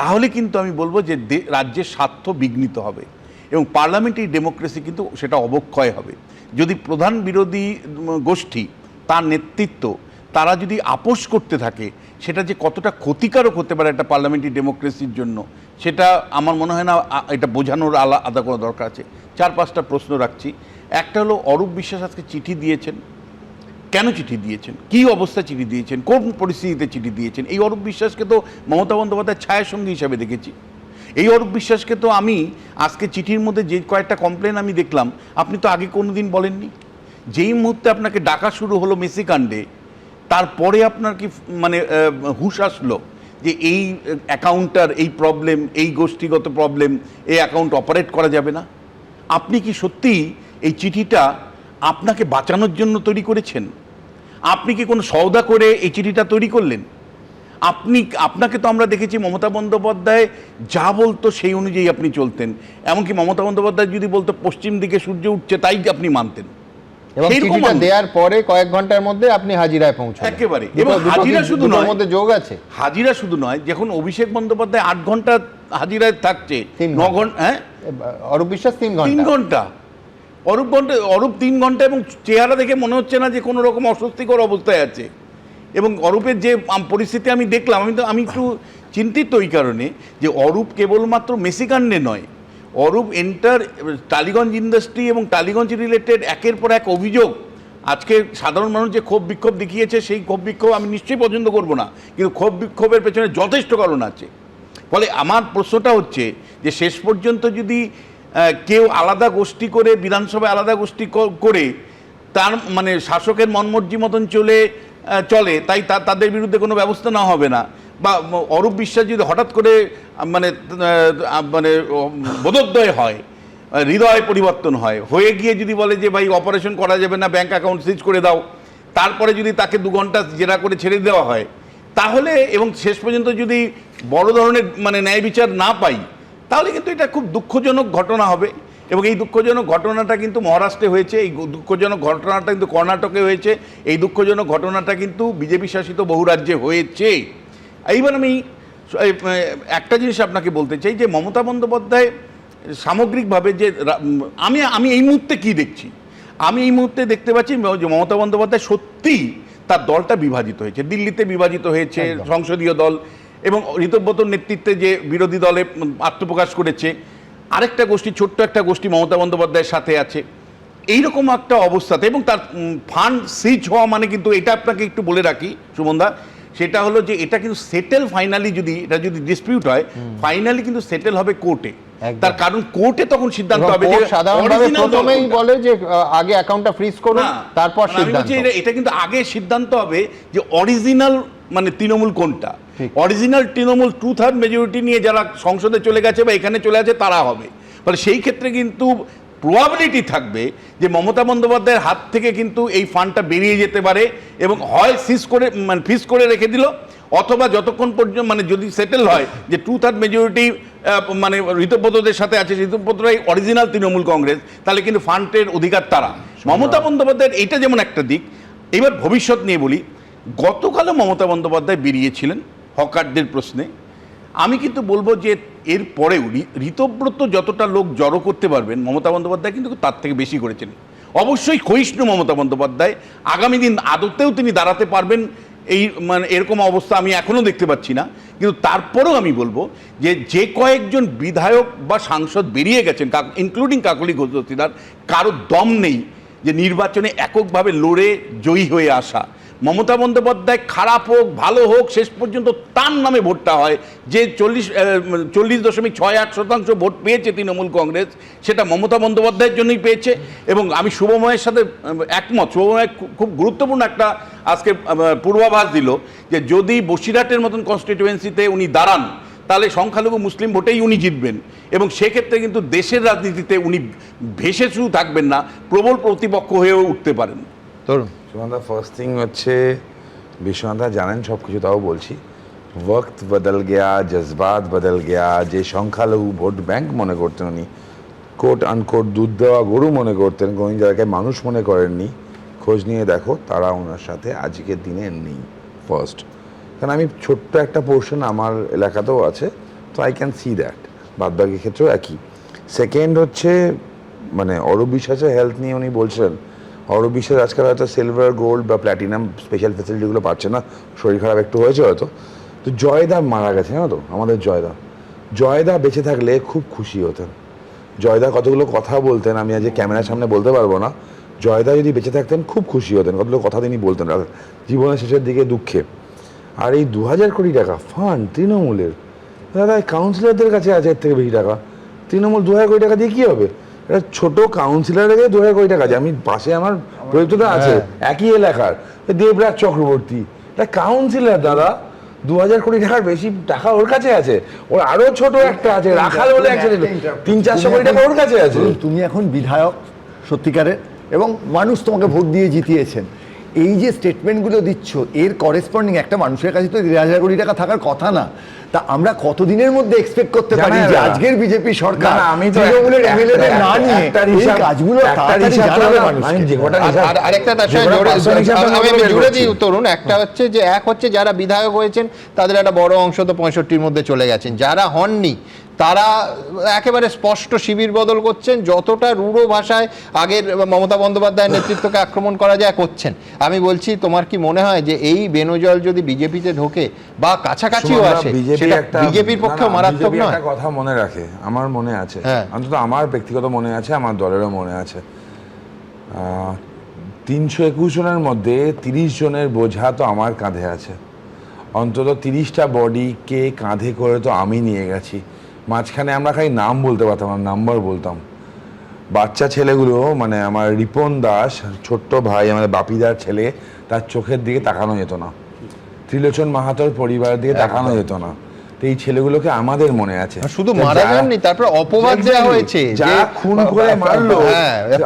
তাহলে কিন্তু আমি বলবো যে রাজ্যের স্বার্থ বিঘ্নিত হবে এবং পার্লামেন্টারি ডেমোক্রেসি কিন্তু সেটা অবক্ষয় হবে। যদি প্রধান বিরোধী গোষ্ঠী, তার নেতৃত্ব, তারা যদি আপোষ করতে থাকে, সেটা যে কতটা ক্ষতিকারক হতে পারে একটা পার্লামেন্টারি ডেমোক্রেসির জন্য, সেটা আমার মনে হয় না এটা বোঝানোর আলাদা কোনো দরকার আছে। 4-5টা প্রশ্ন রাখছি। একটা হলো, অরূপ বিশ্বাস আজকে চিঠি দিয়েছেন, কেন চিঠি দিয়েছেন, কী অবস্থায় চিঠি দিয়েছেন, কোন পরিস্থিতিতে চিঠি দিয়েছেন? এই অরূপ বিশ্বাসকে তো মমতা বন্দ্যোপাধ্যায় ছায়াসঙ্গী হিসাবে দেখেছি। এই অরূপ বিশ্বাসকে তো আমি আজকে চিঠির মধ্যে যে কয়েকটা কমপ্লেন আমি দেখলাম, আপনি তো আগে কোনো দিন বলেননি। যেই মুহূর্তে আপনাকে ডাকা শুরু হলো মেসি কাণ্ডে, তারপরে আপনার কি মানে হুঁশ আসলো যে এই অ্যাকাউন্টটার এই প্রবলেম, এই গোষ্ঠীগত প্রবলেম, এই অ্যাকাউন্ট অপারেট করা যাবে না? আপনি কি সত্যিই এই চিঠিটা আপনাকে বাঁচানোর জন্য তৈরি করেছেন? আপনি কি কোনো সওদা করে এই চিঠিটা তৈরি করলেন? আপনাকে তো আমরা দেখেছি মমতা বন্দ্যোপাধ্যায় যা বলতো সেই অনুযায়ী আপনি চলতেন। এমনকি মমতা বন্দ্যোপাধ্যায় যদি বলতো পশ্চিম দিকে সূর্য উঠছে, তাই আপনি মানতেন। এবং চিঠিটা দেওয়ার পরে কয়েক ঘন্টার মধ্যে আপনি হাজিরায় পৌঁছালেন একেবারে। এবং হাজিরা শুধু নয়, মধ্যে যোগ আছে, হাজিরা শুধু নয়, যখন অভিষেক বন্দ্যোপাধ্যায় 8 ঘন্টা হাজিরায় থাকছে, 9 ঘন্টা, হ্যাঁ, অরূপ বিশ্বাস 3 ঘন্টা, অরূপ 3 ঘন্টা, এবং চেহারা দেখে মনে হচ্ছে না যে কোনো রকম অস্বস্তিকর অবস্থায় আছে। এবং অরূপের যে পরিস্থিতি আমি দেখলাম, আমি একটু চিন্তিত এই কারণে যে অরূপ কেবলমাত্র মেসিকাণ্ডে নয়, অরূপ এন্টার টালিগঞ্জ ইন্ডাস্ট্রি এবং টালিগঞ্জ রিলেটেড একের পর এক অভিযোগ। আজকে সাধারণ মানুষ যে ক্ষোভ বিক্ষোভ দেখিয়েছে, সেই ক্ষোভ বিক্ষোভ আমি নিশ্চয়ই পছন্দ করব না, কিন্তু ক্ষোভ বিক্ষোভের পেছনে যথেষ্ট কারণ আছে। ফলে আমার প্রশ্নটা হচ্ছে যে শেষ পর্যন্ত যদি কেউ আলাদা গোষ্ঠী করে, বিধানসভায় আলাদা গোষ্ঠী করে তার মানে শাসকের মনমর্জি মতন চলে, তাই তাদের বিরুদ্ধে কোনো ব্যবস্থা নেওয়া হবে না, বা অরূপ বিশ্বাস যদি হঠাৎ করে মানে বোধোদয় হয়, হৃদয় পরিবর্তন হয়ে গিয়ে যদি বলে যে ভাই অপারেশন করা যাবে না, ব্যাঙ্ক অ্যাকাউন্ট সিজ করে দাও, তারপরে যদি তাকে 2 ঘন্টা জেরা করে ছেড়ে দেওয়া হয়, তাহলে এবং শেষ পর্যন্ত যদি বড় ধরনের মানে ন্যায় বিচার না পাই, তাহলে কিন্তু এটা খুব দুঃখজনক ঘটনা হবে। এবং এই দুঃখজনক ঘটনাটা কিন্তু মহারাষ্ট্রে হয়েছে, এই দুঃখজনক ঘটনাটা কিন্তু কর্ণাটকে হয়েছে, এই দুঃখজনক ঘটনাটা কিন্তু বিজেপি শাসিত বহু রাজ্যে হয়েছে। এইবার আমি একটা জিনিস আপনাকে বলতে চাই যে মমতা বন্দ্যোপাধ্যায় সামগ্রিকভাবে যে আমি এই মুহূর্তে কি দেখছি, আমি এই মুহূর্তে দেখতে পাচ্ছি যে মমতা বন্দ্যোপাধ্যায় সত্যিই তার দলটা বিভাজিত হয়েছে, দিল্লিতে বিভাজিত হয়েছে সংসদীয় দল, এবং ঋতব্রতর নেতৃত্বে যে বিরোধী দলে আত্মপ্রকাশ করেছে, আরেকটা গোষ্ঠী, ছোট্ট একটা গোষ্ঠী মমতা বন্দ্যোপাধ্যায়ের সাথে আছে, এইরকম একটা অবস্থাতে, এবং তার ফান্ড সিজ হওয়া মানে কিন্তু এটা আপনাকে একটু বলে রাখি সুমনদা, সেটা হলো যে এটা কিন্তু সেটেল ফাইনালি, যদি এটা যদি ডিসপিউট হয় ফাইনালি কিন্তু সেটেল হবে কোর্টে। তার কারণ কোর্টে তখন সিদ্ধান্ত হবে যে সাধারণভাবে প্রথমেই বলে যে আগে অ্যাকাউন্টটা ফ্রিজ করুন, তারপর সিদ্ধান্ত। এটা কিন্তু আগে সিদ্ধান্ত হবে যে অরিজিনাল মানে তৃণমূল কোনটা, অরিজিনাল তৃণমূল 2/3 মেজরিটি নিয়ে যারা সংসদে চলে গেছে বা এখানে চলে আছে তারা হবে। ফলে সেই ক্ষেত্রে কিন্তু প্রবাবিলিটি থাকবে যে মমতা বন্দ্যোপাধ্যায়ের হাত থেকে কিন্তু এই ফান্ডটা বেরিয়ে যেতে পারে, এবং হয় সিজ করে মানে ফিজ করে রেখে দিল, অথবা যতক্ষণ পর্যন্ত মানে যদি সেটেল হয় যে 2/3 মেজরিটি মানে ঋতব্রতদের সাথে আছে, ঋতব্রতরাই অরিজিনাল তৃণমূল কংগ্রেস, তাহলে কিন্তু ফান্ডের অধিকার তারা। মমতা বন্দ্যোপাধ্যায়ের এইটা যেমন একটা দিক। এবার ভবিষ্যৎ নিয়ে বলি, গতকালও মমতা বন্দ্যোপাধ্যায় বেরিয়েছিলেন হকারদের প্রশ্নে। আমি কিন্তু বলবো যে এর পরেও ঋতব্রত যতটা লোক জড়ো করতে পারবেন, মমতা বন্দ্যোপাধ্যায় কিন্তু তার থেকে বেশি করেছেন। অবশ্যই ক্ষয়িষ্ণু মমতা বন্দ্যোপাধ্যায়, আগামী দিন আদতেও তিনি দাঁড়াতে পারবেন এই মানে এরকম অবস্থা আমি এখনও দেখতে পাচ্ছি না। কিন্তু তারপরেও আমি বলবো যে কয়েকজন বিধায়ক বা সাংসদ বেরিয়ে গেছেন, ইনক্লুডিং কাকলি ঘোষ দস্তিদার, কারো দম নেই যে নির্বাচনে এককভাবে লড়ে জয়ী হয়ে আসা। মমতা বন্দ্যোপাধ্যায় খারাপ হোক ভালো হোক শেষ পর্যন্ত তার নামে ভোটটা হয়। যে 40.68% ভোট পেয়েছে তৃণমূল কংগ্রেস, সেটা মমতা বন্দ্যোপাধ্যায়ের জন্যই পেয়েছে। এবং আমি শুভময়ের সাথে একমত, শুভময় খুব গুরুত্বপূর্ণ একটা আজকে পূর্বাভাস দিল যে যদি বসিরহাটের মতন কনস্টিটিউয়েন্সিতে উনি দাঁড়ান তাহলে সংখ্যালঘু মুসলিম ভোটেই উনি জিতবেন, এবং সেক্ষেত্রে কিন্তু দেশের রাজনীতিতে উনি ভেসে শুধু থাকবেন না, প্রবল প্রতিপক্ষ হয়েও উঠতে পারেন। তরুণ সুমনদা, ফার্স্ট থিং হচ্ছে বিশ্বনাথা জানেন সব কিছু, তাও বলছি, ওয়াক্ত বদল গেয়া, জজবাত বদল গেয়া। যে সংখ্যালঘু ভোট ব্যাংক মনে করতেন উনি, কোট আনকোট দুধ দেওয়া গরু মনে করতেন, কোন জায়গায় মানুষ মনে করেননি, খোঁজ নিয়ে দেখো তারা ওনার সাথে আজকের দিনে নেই। ফার্স্ট, কারণ আমি ছোট্ট একটা পোর্শন আমার এলাকাতেও আছে, তো আই ক্যান সি দ্যাট, বাদবাকি ক্ষেত্রেও একই। সেকেন্ড হচ্ছে মানে অরূপ বিশ্বাসের হেলথ নিয়ে উনি বলছেন, অরূপ বিশ্বাস আজকাল হয়তো সিলভার গোল্ড বা প্ল্যাটিনাম স্পেশাল ফেসিলিটিগুলো পাচ্ছে না, শরীর খারাপ একটু হয়েছে হয়তো। তো জয়দা মারা গেছে না, তো আমাদের জয়দা বেঁচে থাকলে খুব খুশি হতেন। জয়দা কতগুলো কথা বলতেন, আমি আজ ক্যামেরার সামনে বলতে পারবো না। জয়দা যদি বেঁচে থাকতেন খুব খুশি হতেন, কতগুলো কথা তিনি বলতেন জীবনের শেষের দিকে দুঃখে। আর এই 2000 কোটি টাকা ফান্ড তৃণমূলের, দাদা কাউন্সিলরদের কাছে আছে এর থেকে বেশি টাকা। তৃণমূল 2000 কোটি টাকা দিয়ে কী হবে? এটা ছোট কাউন্সিলরের 2000 কোটি টাকা আছে। আমি পাশে আমার প্রযুক্তটা আছে একই এলাকার, দেবরাজ চক্রবর্তী, এটা কাউন্সিলর দাদা, 2000 কোটি টাকার বেশি টাকা ওর কাছে আছে। ওর আরো ছোট একটা আছে রাখাল বলে একটা 300-400 কোটি টাকা ওর কাছে আছে। তুমি এখন বিধায়ক সত্যিকারের, এবং মানুষ তোমাকে ভোট দিয়ে জিতিয়েছেন, এই যে স্টেটমেন্টগুলো দিচ্ছ এর করেসপন্ডিং একটা মানুষের কাছে তো 2000 কোটি টাকা থাকার কথা না। তা আমরা কতদিনের মধ্যে এক্সপেক্ট করতে পারি যে আজকের বিজেপি সরকার তৃণমূলের এমএলএদের না নিয়ে এই কাজগুলো তাড়াতাড়ি জানাবে মানুষকে? আরেকটা তার সঙ্গে জুড়ে দিই তরুণ, একটা হচ্ছে যে এক হচ্ছে যারা বিধায়ক হয়েছেন তাদের একটা বড় অংশ তো 65-র মধ্যে চলে গেছেন, যারা হননি তারা একেবারে স্পষ্ট শিবির বদল করছেন, যতটা রূঢ় ভাষায় আগের মমতা বন্দ্যোপাধ্যায়ের নেতৃত্বকে আক্রমণ করা যায় করছেন। আমি বলছি, তোমার কি মনে হয় যে এই বেনজল যদি বিজেপিতে ঢোকে বা কাছাকাছিও আসে, সেটা বিজেপির পক্ষেও মারাত্মক নয়? একটা কথা মনে রাখে, আমার মনে আছে, অন্তত আমার ব্যক্তিগত মনে আছে, আমার দলেরও মনে আছে, 321 জনের মধ্যে 30 জনের বোঝা তো আমার কাঁধে আছে। অন্তত 30টা বডিকে কাঁধে করে তো আমি নিয়ে গেছি। মাঝখানে আমরা খালি নাম বলতে পারতাম না, নাম্বার বলতাম। বাচ্চা ছেলেগুলো মানে আমার রিপন দাস ছোট্ট ভাই, আমাদের বাপিদার ছেলে, তার চোখের দিকে তাকানো যেত না, ত্রিলোচন মাহাতোর পরিবারের দিকে তাকানো যেত না। তো এই ছেলেগুলোকে আমাদের মনে আছে। শুধু মারা যায়নি, তারপর অপবাদ দেওয়া হয়েছে, যা খুন করে মারলো,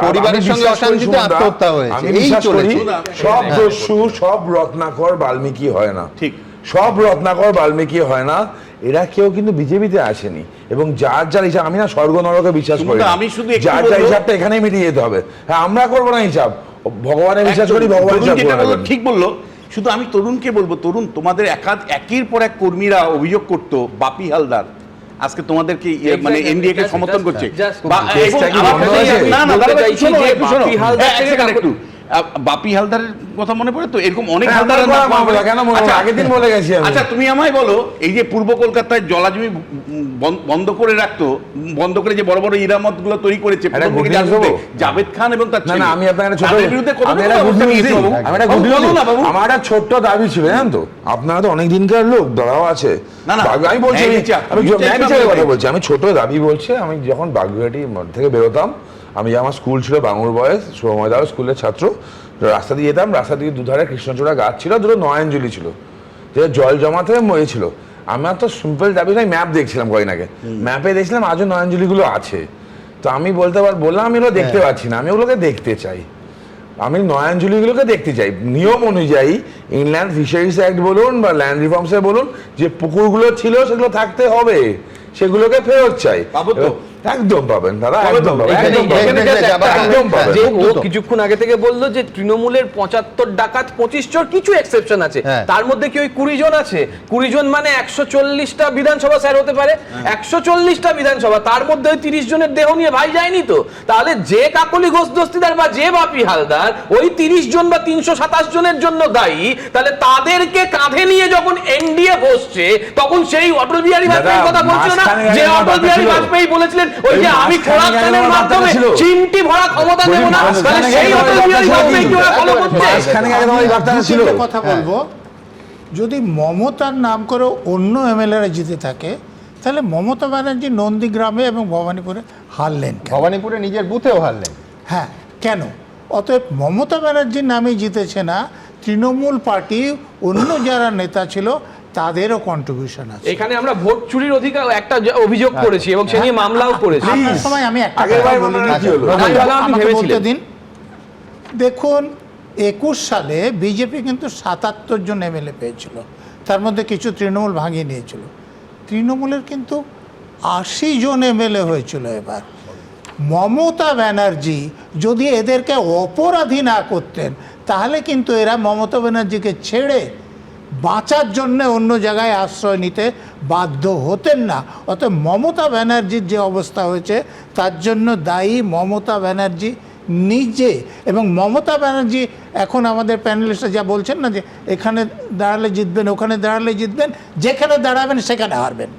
পরিবারের সঙ্গে অশান্তিতে আত্মহত্যা হয়েছে। এই চলেছে। সব দস্যু সব রত্নাকর বাল্মীকি হয় না, ঠিক সব রত্নাকর বাল্মীকি হয় না। এরা কেউ কিন্তু বিজেপিতে আসেনি, এবং যার যার হিসাব, আমি না স্বর্গ নরকে বিশ্বাস করি, আমি শুধু যার যার হিসাবটা এখানেই মিটিয়ে যেতে হবে। হ্যাঁ, আমরা করবো না হিসাব, ভগবানের বিশ্বাস করি, ভগবানের হিসাব। ঠিক বললো শুধু আমি তরুণকে বলবো, তরুণ তোমাদের একের পর এক কর্মীরা অভিযোগ করতো বাপি হালদার আজকে তোমাদেরকে মানে এনডিএ কে সমর্থন করছে। বাপি হালদারের কথা মনে পড়ে তো, এরকম অনেক হালদার। আগের দিন বলে গেছি। আচ্ছা তুমি আমায় বলো, এই যে পূর্ব কলকাতায় জলাজমি বন্ধ করে রাখতো, বন্ধ করে যে বড় বড় ইরামত গুলো তৈরি করেছে জাভেদ খান এবং তার ছেলে, আমি আপনার আমার একটা ছোট্ট দাবি ছিল, জানেন তো, আপনারা তো অনেক দিনকার লোক, ধরাও আছে। আমি বলছি, কথা বলছি, আমি ছোট দাবি বলছি। আমি যখন বাগুইহাটি থেকে বেরোতাম, আমি আমার স্কুল ছিল বাঙুর বয়েস, সময় স্কুলের ছাত্র, রাস্তা দিয়ে যেতাম, রাস্তা দিয়ে দুধারে কৃষ্ণচূড়া গাছ ছিল, দুটো নয়নজলি ছিল, যে জল জমাতে মরেছিল। আমার তো সিম্পল দাবি, ম্যাপ দেখছিলাম কদিন আগে, ম্যাপে দেখছিলাম আজও নয়নজলিগুলো আছে। তো আমি বললাম আমি ওগুলো দেখতে পাচ্ছি না, আমি ওগুলোকে দেখতে চাই, আমি নয়নজলিগুলোকে দেখতে চাই। নিয়ম অনুযায়ী ইনল্যান্ড ফিশারিজ অ্যাক্ট বলুন বা ল্যান্ড রিফর্মসে বলুন, যে পুকুরগুলো ছিল সেগুলো থাকতে হবে, সেগুলোকে ফেরত চাই। একদম পাবেন দাদা, একদম কিছুক্ষণ আগে থেকে বললো যে তৃণমূলের 75 ডাকাত 25 চোর, কিছু এক্সেপশন আছে, তার মধ্যে কি ওই 20 জন আছে? 20 জন মানে 140টা বিধানসভা স্যার হতে পারে, 140টা বিধানসভা, তার মধ্যে ওই 30 জনের দেহ নিয়ে ভাই যায়নি তো। তাহলে যে কাকলি ঘোষ দস্তিদার বা যে বাপি হালদার ওই 30 জন বা 327 জনের জন্য দায়ী, তাহলে তাদেরকে কাঁধে নিয়ে যখন এনডিএ বসছে, তখন সেই অটল বিহারী বাজপেয়ীর কথা বলছিল না, যে অটল বিহারী বাজপেয়ী বলেছিলেন ওই যে আমি খোরাকখানের মাধ্যমে চিমটি ভরা ক্ষমতা দেব না, তাহলে সেই অটল বিহারী বাজপেয়ী কি ওরা ফলো করছে? কথা বলবো, যদি মমতার নাম করে অন্য এমএলএরা জিতে থাকে, তাহলে মমতা ব্যানার্জি নন্দীগ্রামে এবং ভবানীপুরে হারলেন, ভবানীপুরে নিজের বুথেও হারলেন। হ্যাঁ, কেন? অতএব মমতা ব্যানার্জির নামে জিতেছে না, তৃণমূল পার্টি অন্য যারা নেতা ছিল তাদেরও কন্ট্রিবিউশন আছে। এখানে আমরা ভোট চুরির অধিকার একটা অভিযোগ করেছি এবং সে নিয়ে মামলাও করেছি। আপনার সময় আমি একটা বলতে দিন, দেখুন 21 সালে বিজেপি কিন্তু 77 জন এমএলএ পেয়েছিল, তার মধ্যে কিছু তৃণমূল ভাঙিয়ে নিয়েছিল। তৃণমূলের কিন্তু 80 জন এমএলএ হয়েছিল। এবার মমতা ব্যানার্জি যদি এদেরকে অপরাধী না করতেন, তাহলে কিন্তু এরা মমতা ব্যানার্জিকে ছেড়ে বাঁচার জন্য অন্য জায়গায় আশ্রয় নিতে বাধ্য হতেন না। অতএব মমতা ব্যানার্জির যে অবস্থা হয়েছে তার জন্য দায়ী মমতা ব্যানার্জি নিজে। এবং মমতা ব্যানার্জি এখন আমাদের প্যানেলিস্টরা যা বলছেন না, যে এখানে দাঁড়ালে জিতবেন, ওখানে দাঁড়ালে জিতবেন, যেখানে দাঁড়াবেন সেখানে হারবেন।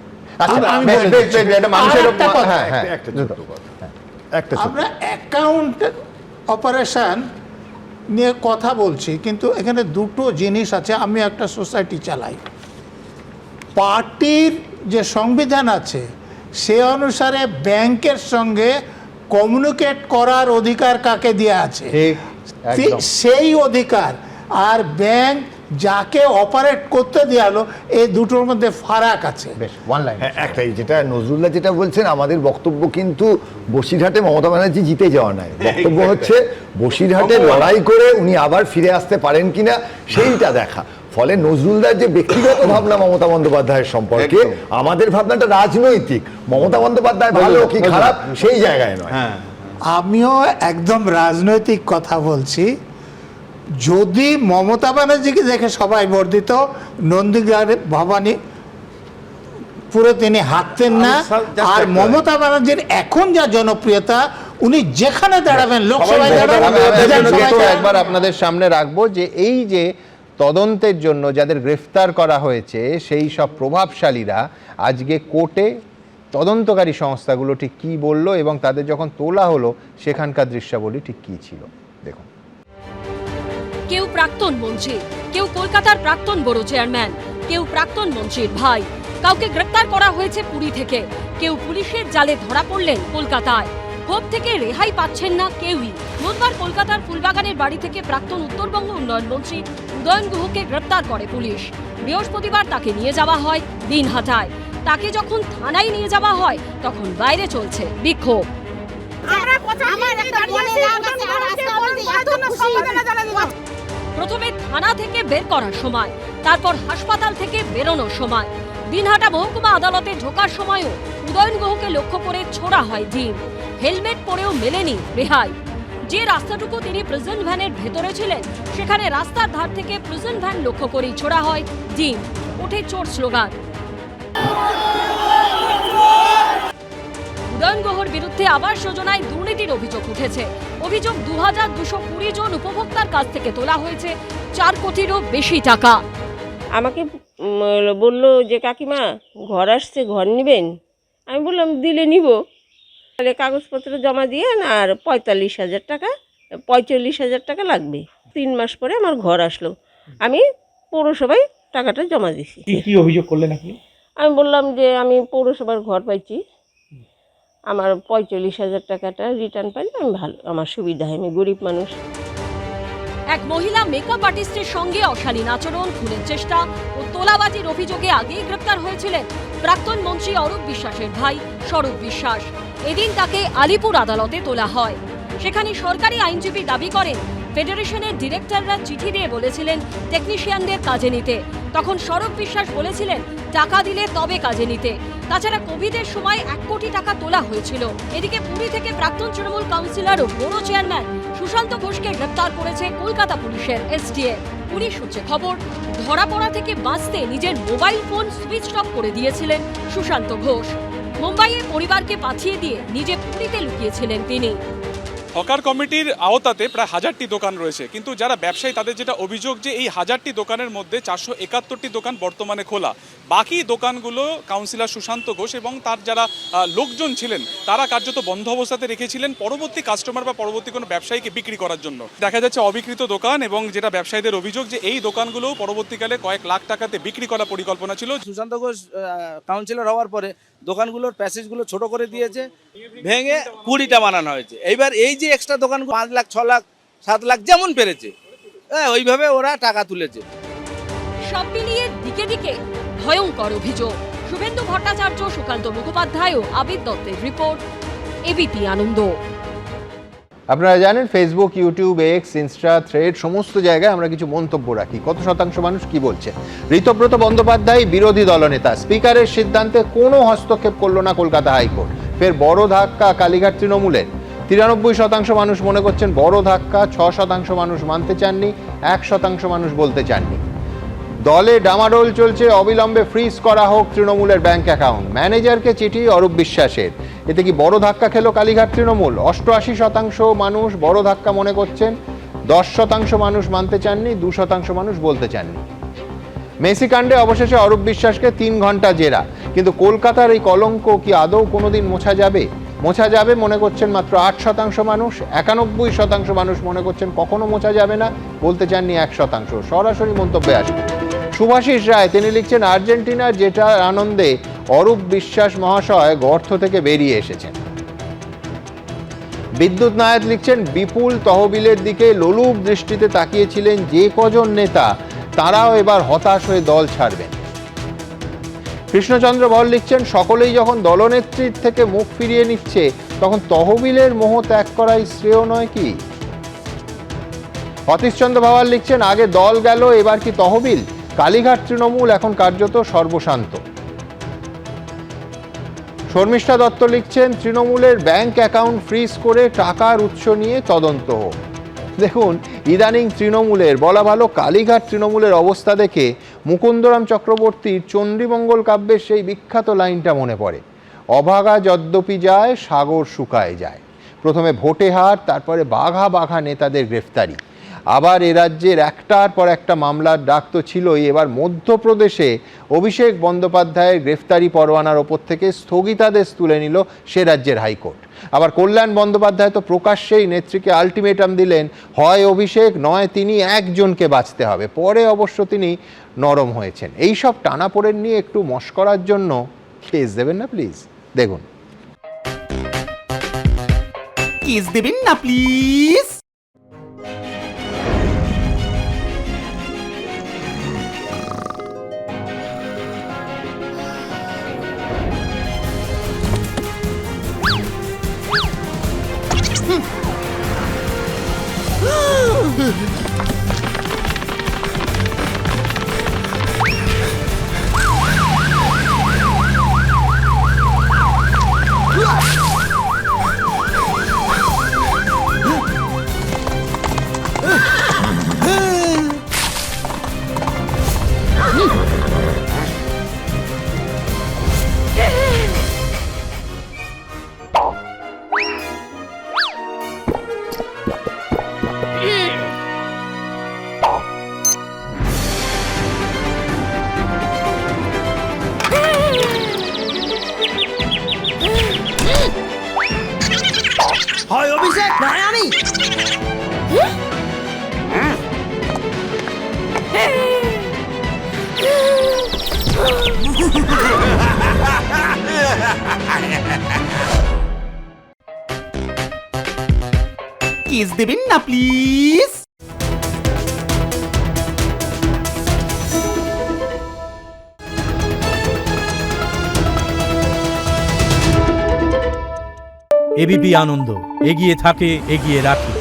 আমরা অ্যাকাউন্ট অপারেশন নিয়ে কথা বলছি, কিন্তু এখানে দুটো জিনিস আছে। আমি একটা সোসাইটি চালাই, পার্টির যে সংবিধান আছে সে অনুসারে ব্যাংকের সঙ্গে কমিউনিকেট করার অধিকার কাকে দেওয়া আছে, সেই অধিকার আর ব্যাংক যাকে অপারেট করতে দেওয়া হলো, এই দুটোর মধ্যে ফারাক আছে। একটাই, যেটা নজরুল্লাহ যেটা বলছেন, আমাদের বক্তব্য কিন্তু বসিরহাটে মমতা ব্যানার্জি জিতে যাওয়া নয়, বক্তব্য হচ্ছে বসিরহাটে লড়াই করে উনি আবার ফিরে আসতে পারেন কিনা সেইটা দেখা। ফলে নজরুলদার যে ব্যক্তিগত ভাবনা মমতা বন্দ্যোপাধ্যায়ের সম্পর্কে, আমাদের ভাবনাটা রাজনৈতিক, মমতা বন্দ্যোপাধ্যায় ভালো কি খারাপ সেই জায়গায় নয়। আমিও একদম রাজনৈতিক কথা বলছি। যদি মমতা ব্যানার্জিকে দেখে সবাই ভোট দিত, নন্দীগ্রামে ভবানী পুরো তিনি হাঁটতেন না। আর মমতা ব্যানার্জির এখন যা জনপ্রিয়তা, উনি যেখানে দাঁড়াবেন, লোকসভায় দাঁড়াবেন, একবার আপনাদের সামনে রাখবো যে এই যে তদন্তের জন্য যাদের গ্রেফতার করা হয়েছে, সেই সব প্রভাবশালীরা আজকে কোর্টে তদন্তকারী সংস্থাগুলো ঠিক কী বলল এবং তাদের যখন তোলা হলো সেখানকার দৃশ্যাবলী ঠিক কী ছিল দেখুন। কেউ প্রাক্তন মন্ত্রী, কেউ কলকাতার প্রাক্তন বড় চেয়ারম্যান, কেউ প্রাক্তন মন্ত্রীর ভাই, কাউকে গ্রেপ্তার করা হয়েছে পুরী থেকে, কেউ পুলিশের জালে ধরা পড়লেন কলকাতায়। ক্ষোভ থেকে রেহাই পাচ্ছেন না কেউই। বুধবার কলকাতার ফুলবাগানের বাড়ি থেকে প্রাক্তন উত্তরবঙ্গ উন্নয়ন মন্ত্রী উদয়ন গুহকে গ্রেপ্তার করে পুলিশ। বৃহস্পতিবার তাকে নিয়ে যাওয়া হয় দিনহাটায়। তাকে যখন থানায় নিয়ে যাওয়া হয়, তখন বাইরে চলছে বিক্ষোভ। প্রথমে থানা থেকে বের করার সময়, তারপর হাসপাতাল থেকে বেরোনোর সময়, দিনহাটা মহকুমা আদালতে ঢোকার সময়ও উদয়ন গুহকে লক্ষ্য করে ছোড়া হয় ডিম। হেলমেট পরেও মেলেনি রেহাই। যে রাস্তাটুকু তিনি প্রিজন ভ্যানের ভেতরে ছিলেন সেখানে রাস্তার ধার থেকে প্রিজন ভ্যান লক্ষ্য করেই ছোড়া হয় ডিম, ওঠে চোর স্লোগান। উদয়ন গুহর বিরুদ্ধে আবাস যোজনায় দুর্নীতির অভিযোগ উঠেছে। অভিযোগ 2220 জন উপভোক্তার কাছ থেকে তোলা হয়েছে 4 কোটিরও বেশি টাকা। আমাকে বললো যে কাকিমা ঘর আসছে, ঘর নেবেন? আমি বললাম দিলে নিব, তাহলে কাগজপত্র জমা দিয়ে আর 45,000 টাকা লাগবে। 3 মাস পরে আমার ঘর আসলো, আমি পৌরসভায় টাকাটা জমা দিছি। কি অভিযোগ করলেন আপনি? আমি বললাম যে আমি পৌরসভার ঘর পাইছি, আমার 45,000 টাকাটা রিটার্ন পাইলে আমি ভালো, আমার সুবিধা হয়, আমি গরিব মানুষ। এক মহিলা মেকআপ আর্টিস্টের সঙ্গে অশালীন আচরণ, খুনের চেষ্টা ও তোলাবাজির অভিযোগে আগেই গ্রেপ্তার হয়েছিলেন প্রাক্তন মন্ত্রী অরূপ বিশ্বাসের ভাই স্বরূপ বিশ্বাস। এদিন তাকে আলিপুর আদালতে তোলা হয়। সেখানে সরকারি আইনজীবী দাবি করেন ফেডারেশনের ডিরেক্টররা চিঠি দিয়ে বলেছিলেন টেকনিশিয়ানদের কাজে নিতে। তখন স্বরূপ বিশ্বাস বলেছিলেন টাকা দিলে তবে কাজে নিতে। তাছাড়া কোভিডের সময় 1 কোটি টাকা তোলা হয়েছিল। এদিকে পুরী থেকে প্রাক্তন তৃণমূল কাউন্সিলর ও বড় চেয়ারম্যান সুশান্ত ঘোষকে গ্রেপ্তার করেছে কলকাতা পুলিশের এসটিএফ। পুলিশ সূত্রে খবর, ধরা পড়া থেকে বাঁচতে নিজের মোবাইল ফোন সুইচ অফ করে দিয়েছিলেন সুশান্ত ঘোষ। মুম্বাইয়ে পরিবারকে পাঠিয়ে দিয়ে নিজে পুরীতে লুকিয়েছিলেন তিনি। হকার কমিটির আওতাতে প্রায় 1000টি দোকান রয়েছে, কিন্তু যারা ব্যবসায়ী তাদের যেটা অভিযোগ যে এই 1000টি দোকানের মধ্যে 471টি দোকান বর্তমানে খোলা। বাকি দোকানগুলো কাউন্সিলর সুশান্ত ঘোষ এবং তার যারা লোকজন ছিলেন তারা কার্যত বন্ধ অবস্থাতে রেখেছিলেন পরবর্তী কাস্টমার বা পরবর্তী কোনো ব্যবসায়ীকে বিক্রি করার জন্য। দেখা যাচ্ছে অবিকৃত দোকান, এবং যেটা ব্যবসায়ীদের অভিযোগ যে এই দোকানগুলো পরবর্তীকালে কয়েক লাখ টাকাতে বিক্রি করার পরিকল্পনা ছিল। সুশান্ত ঘোষ কাউন্সিলর হওয়ার পরে দোকানগুলোর প্যাসেজগুলো ছোট করে দিয়েছে, ভেঙে 20টা বানানো হয়েছে। এইবার এই যে এক্সট্রা দোকান 5 লাখ, 6 লাখ, 7 লাখ যেমন পেরেছে ওইভাবে ওরা টাকা তুলেছে। সব মিলিয়ে দিকে দিকে ভয়ঙ্কর অভিযোগ। শুভেন্দু ভট্টাচার্য, সুকান্ত মুখোপাধ্যায় ও আবিদ দত্তের রিপোর্ট, এবিপি আনন্দ। আপনারা জানেন Facebook, YouTube, x, Insta, thread সমস্ত জায়গায় আমরা কিছু মন্তব্য রাখি। কত শতাংশ মানুষ কি বলছে? ঋতব্রত বন্দ্যোপাধ্যায় বিরোধী দলনেতা, স্পিকারের সিদ্ধান্তে কোনো হস্তক্ষেপ করল না কলকাতা হাইকোর্ট। ফের বড় ধাক্কা কালীঘাট তৃণমূলের। 93% মানুষ মনে করছেন বড় ধাক্কা, 6% মানুষ মানতে চাননি, 1% মানুষ বলতে চাননি। দলে ডামাডোল চলছে, অবিলম্বে ফ্রিজ করা হোক তৃণমূলের ব্যাংক অ্যাকাউন্ট। ম্যানেজারকে চিঠি অরূপ বিশ্বাসের। এতে কি বড় ধাক্কা খেলো কালীঘাট তৃণমূল? 88% মানুষ বড় ধাক্কা মনে করছেন, 10% মানুষ মানতে চাননি, 2% মানুষ বলতে চাননি। মেসি কাণ্ডে অবশেষে অরূপ বিশ্বাসকে 3 ঘন্টা জেরা, কিন্তু কলকাতার এই কলঙ্ক কি আদৌ কোনোদিন মোছা যাবে? মোছা যাবে মনে করছেন মাত্র 8% মানুষ, 91% মানুষ মনে করছেন কখনো মোছা যাবে না, বলতে চাননি 1%। সরাসরি মন্তব্যে আসবে সুভাষিস রায়। তিনি লিখছেন আর্জেন্টিনার যেটা আনন্দে অরূপ বিশ্বাস মহাশয় গর্ত থেকে বেরিয়ে এসেছেন। বিদ্যুৎ নায়ক লিখছেন বিপুল তহবিলের দিকে লোলুপ দৃষ্টিতে তাকিয়েছিলেন যে কজন নেতা, তারাও এবার হতাশ হয়ে দল ছাড়বেন। কৃষ্ণচন্দ্র ভর লিখছেন সকলেই যখন দলনেত্রীর থেকে মুখ ফিরিয়ে নিচ্ছে তখন তহবিলের মোহ ত্যাগ করাই শ্রেয় নয় কি? অতীশচন্দ্র ভাওয়াল লিখছেন আগে দল গেল, এবার কি তহবিল? কালীঘাট তৃণমূল এখন কার্যত সর্বশান্ত। শর্মিষ্ঠা দত্ত লিখছেন তৃণমূলের ব্যাংক অ্যাকাউন্ট ফ্রিজ করে টাকার উৎস নিয়ে তদন্ত হোক। দেখুন, ইদানিং তৃণমূলের, বলা ভালো কালীঘাট তৃণমূলের অবস্থা দেখে মুকুন্দরাম চক্রবর্তীর চণ্ডীমঙ্গল কাব্যের সেই বিখ্যাত লাইনটা মনে পড়ে, অভাগা যদ্যপি যায় সাগর শুকায় যায়। প্রথমে ভোটে হার, তারপরে বাঘা বাঘা নেতাদের গ্রেফতারি, আবার এ রাজ্যের একটার পর একটা মামলার ডাক তো ছিলই। এবার মধ্যপ্রদেশে অভিষেক বন্দ্যোপাধ্যায়ের গ্রেফতারি পরোয়ানার ওপর থেকে স্থগিতাদেশ তুলে নিল সে রাজ্যের হাইকোর্ট। আবার কল্যাণ বন্দ্যোপাধ্যায় তো প্রকাশ্যেই নেত্রীকে আলটিমেটাম দিলেন, হয় অভিষেক নয় তিনি একজনকে বাঁচতে হবে। পরে অবশ্য তিনি নরম হয়েছেন। এই সব টানাপোড়েন নিয়ে একটু মশকরার জন্য কেস দেবেন না প্লিজ। দেখুন, কেস দেবেন না প্লিজ। হয় অভিষেক নয় আমি। কিস দেবেন না প্লিজ। এবিপি আনন্দ, এগিয়ে থাকে, এগিয়ে রাখে।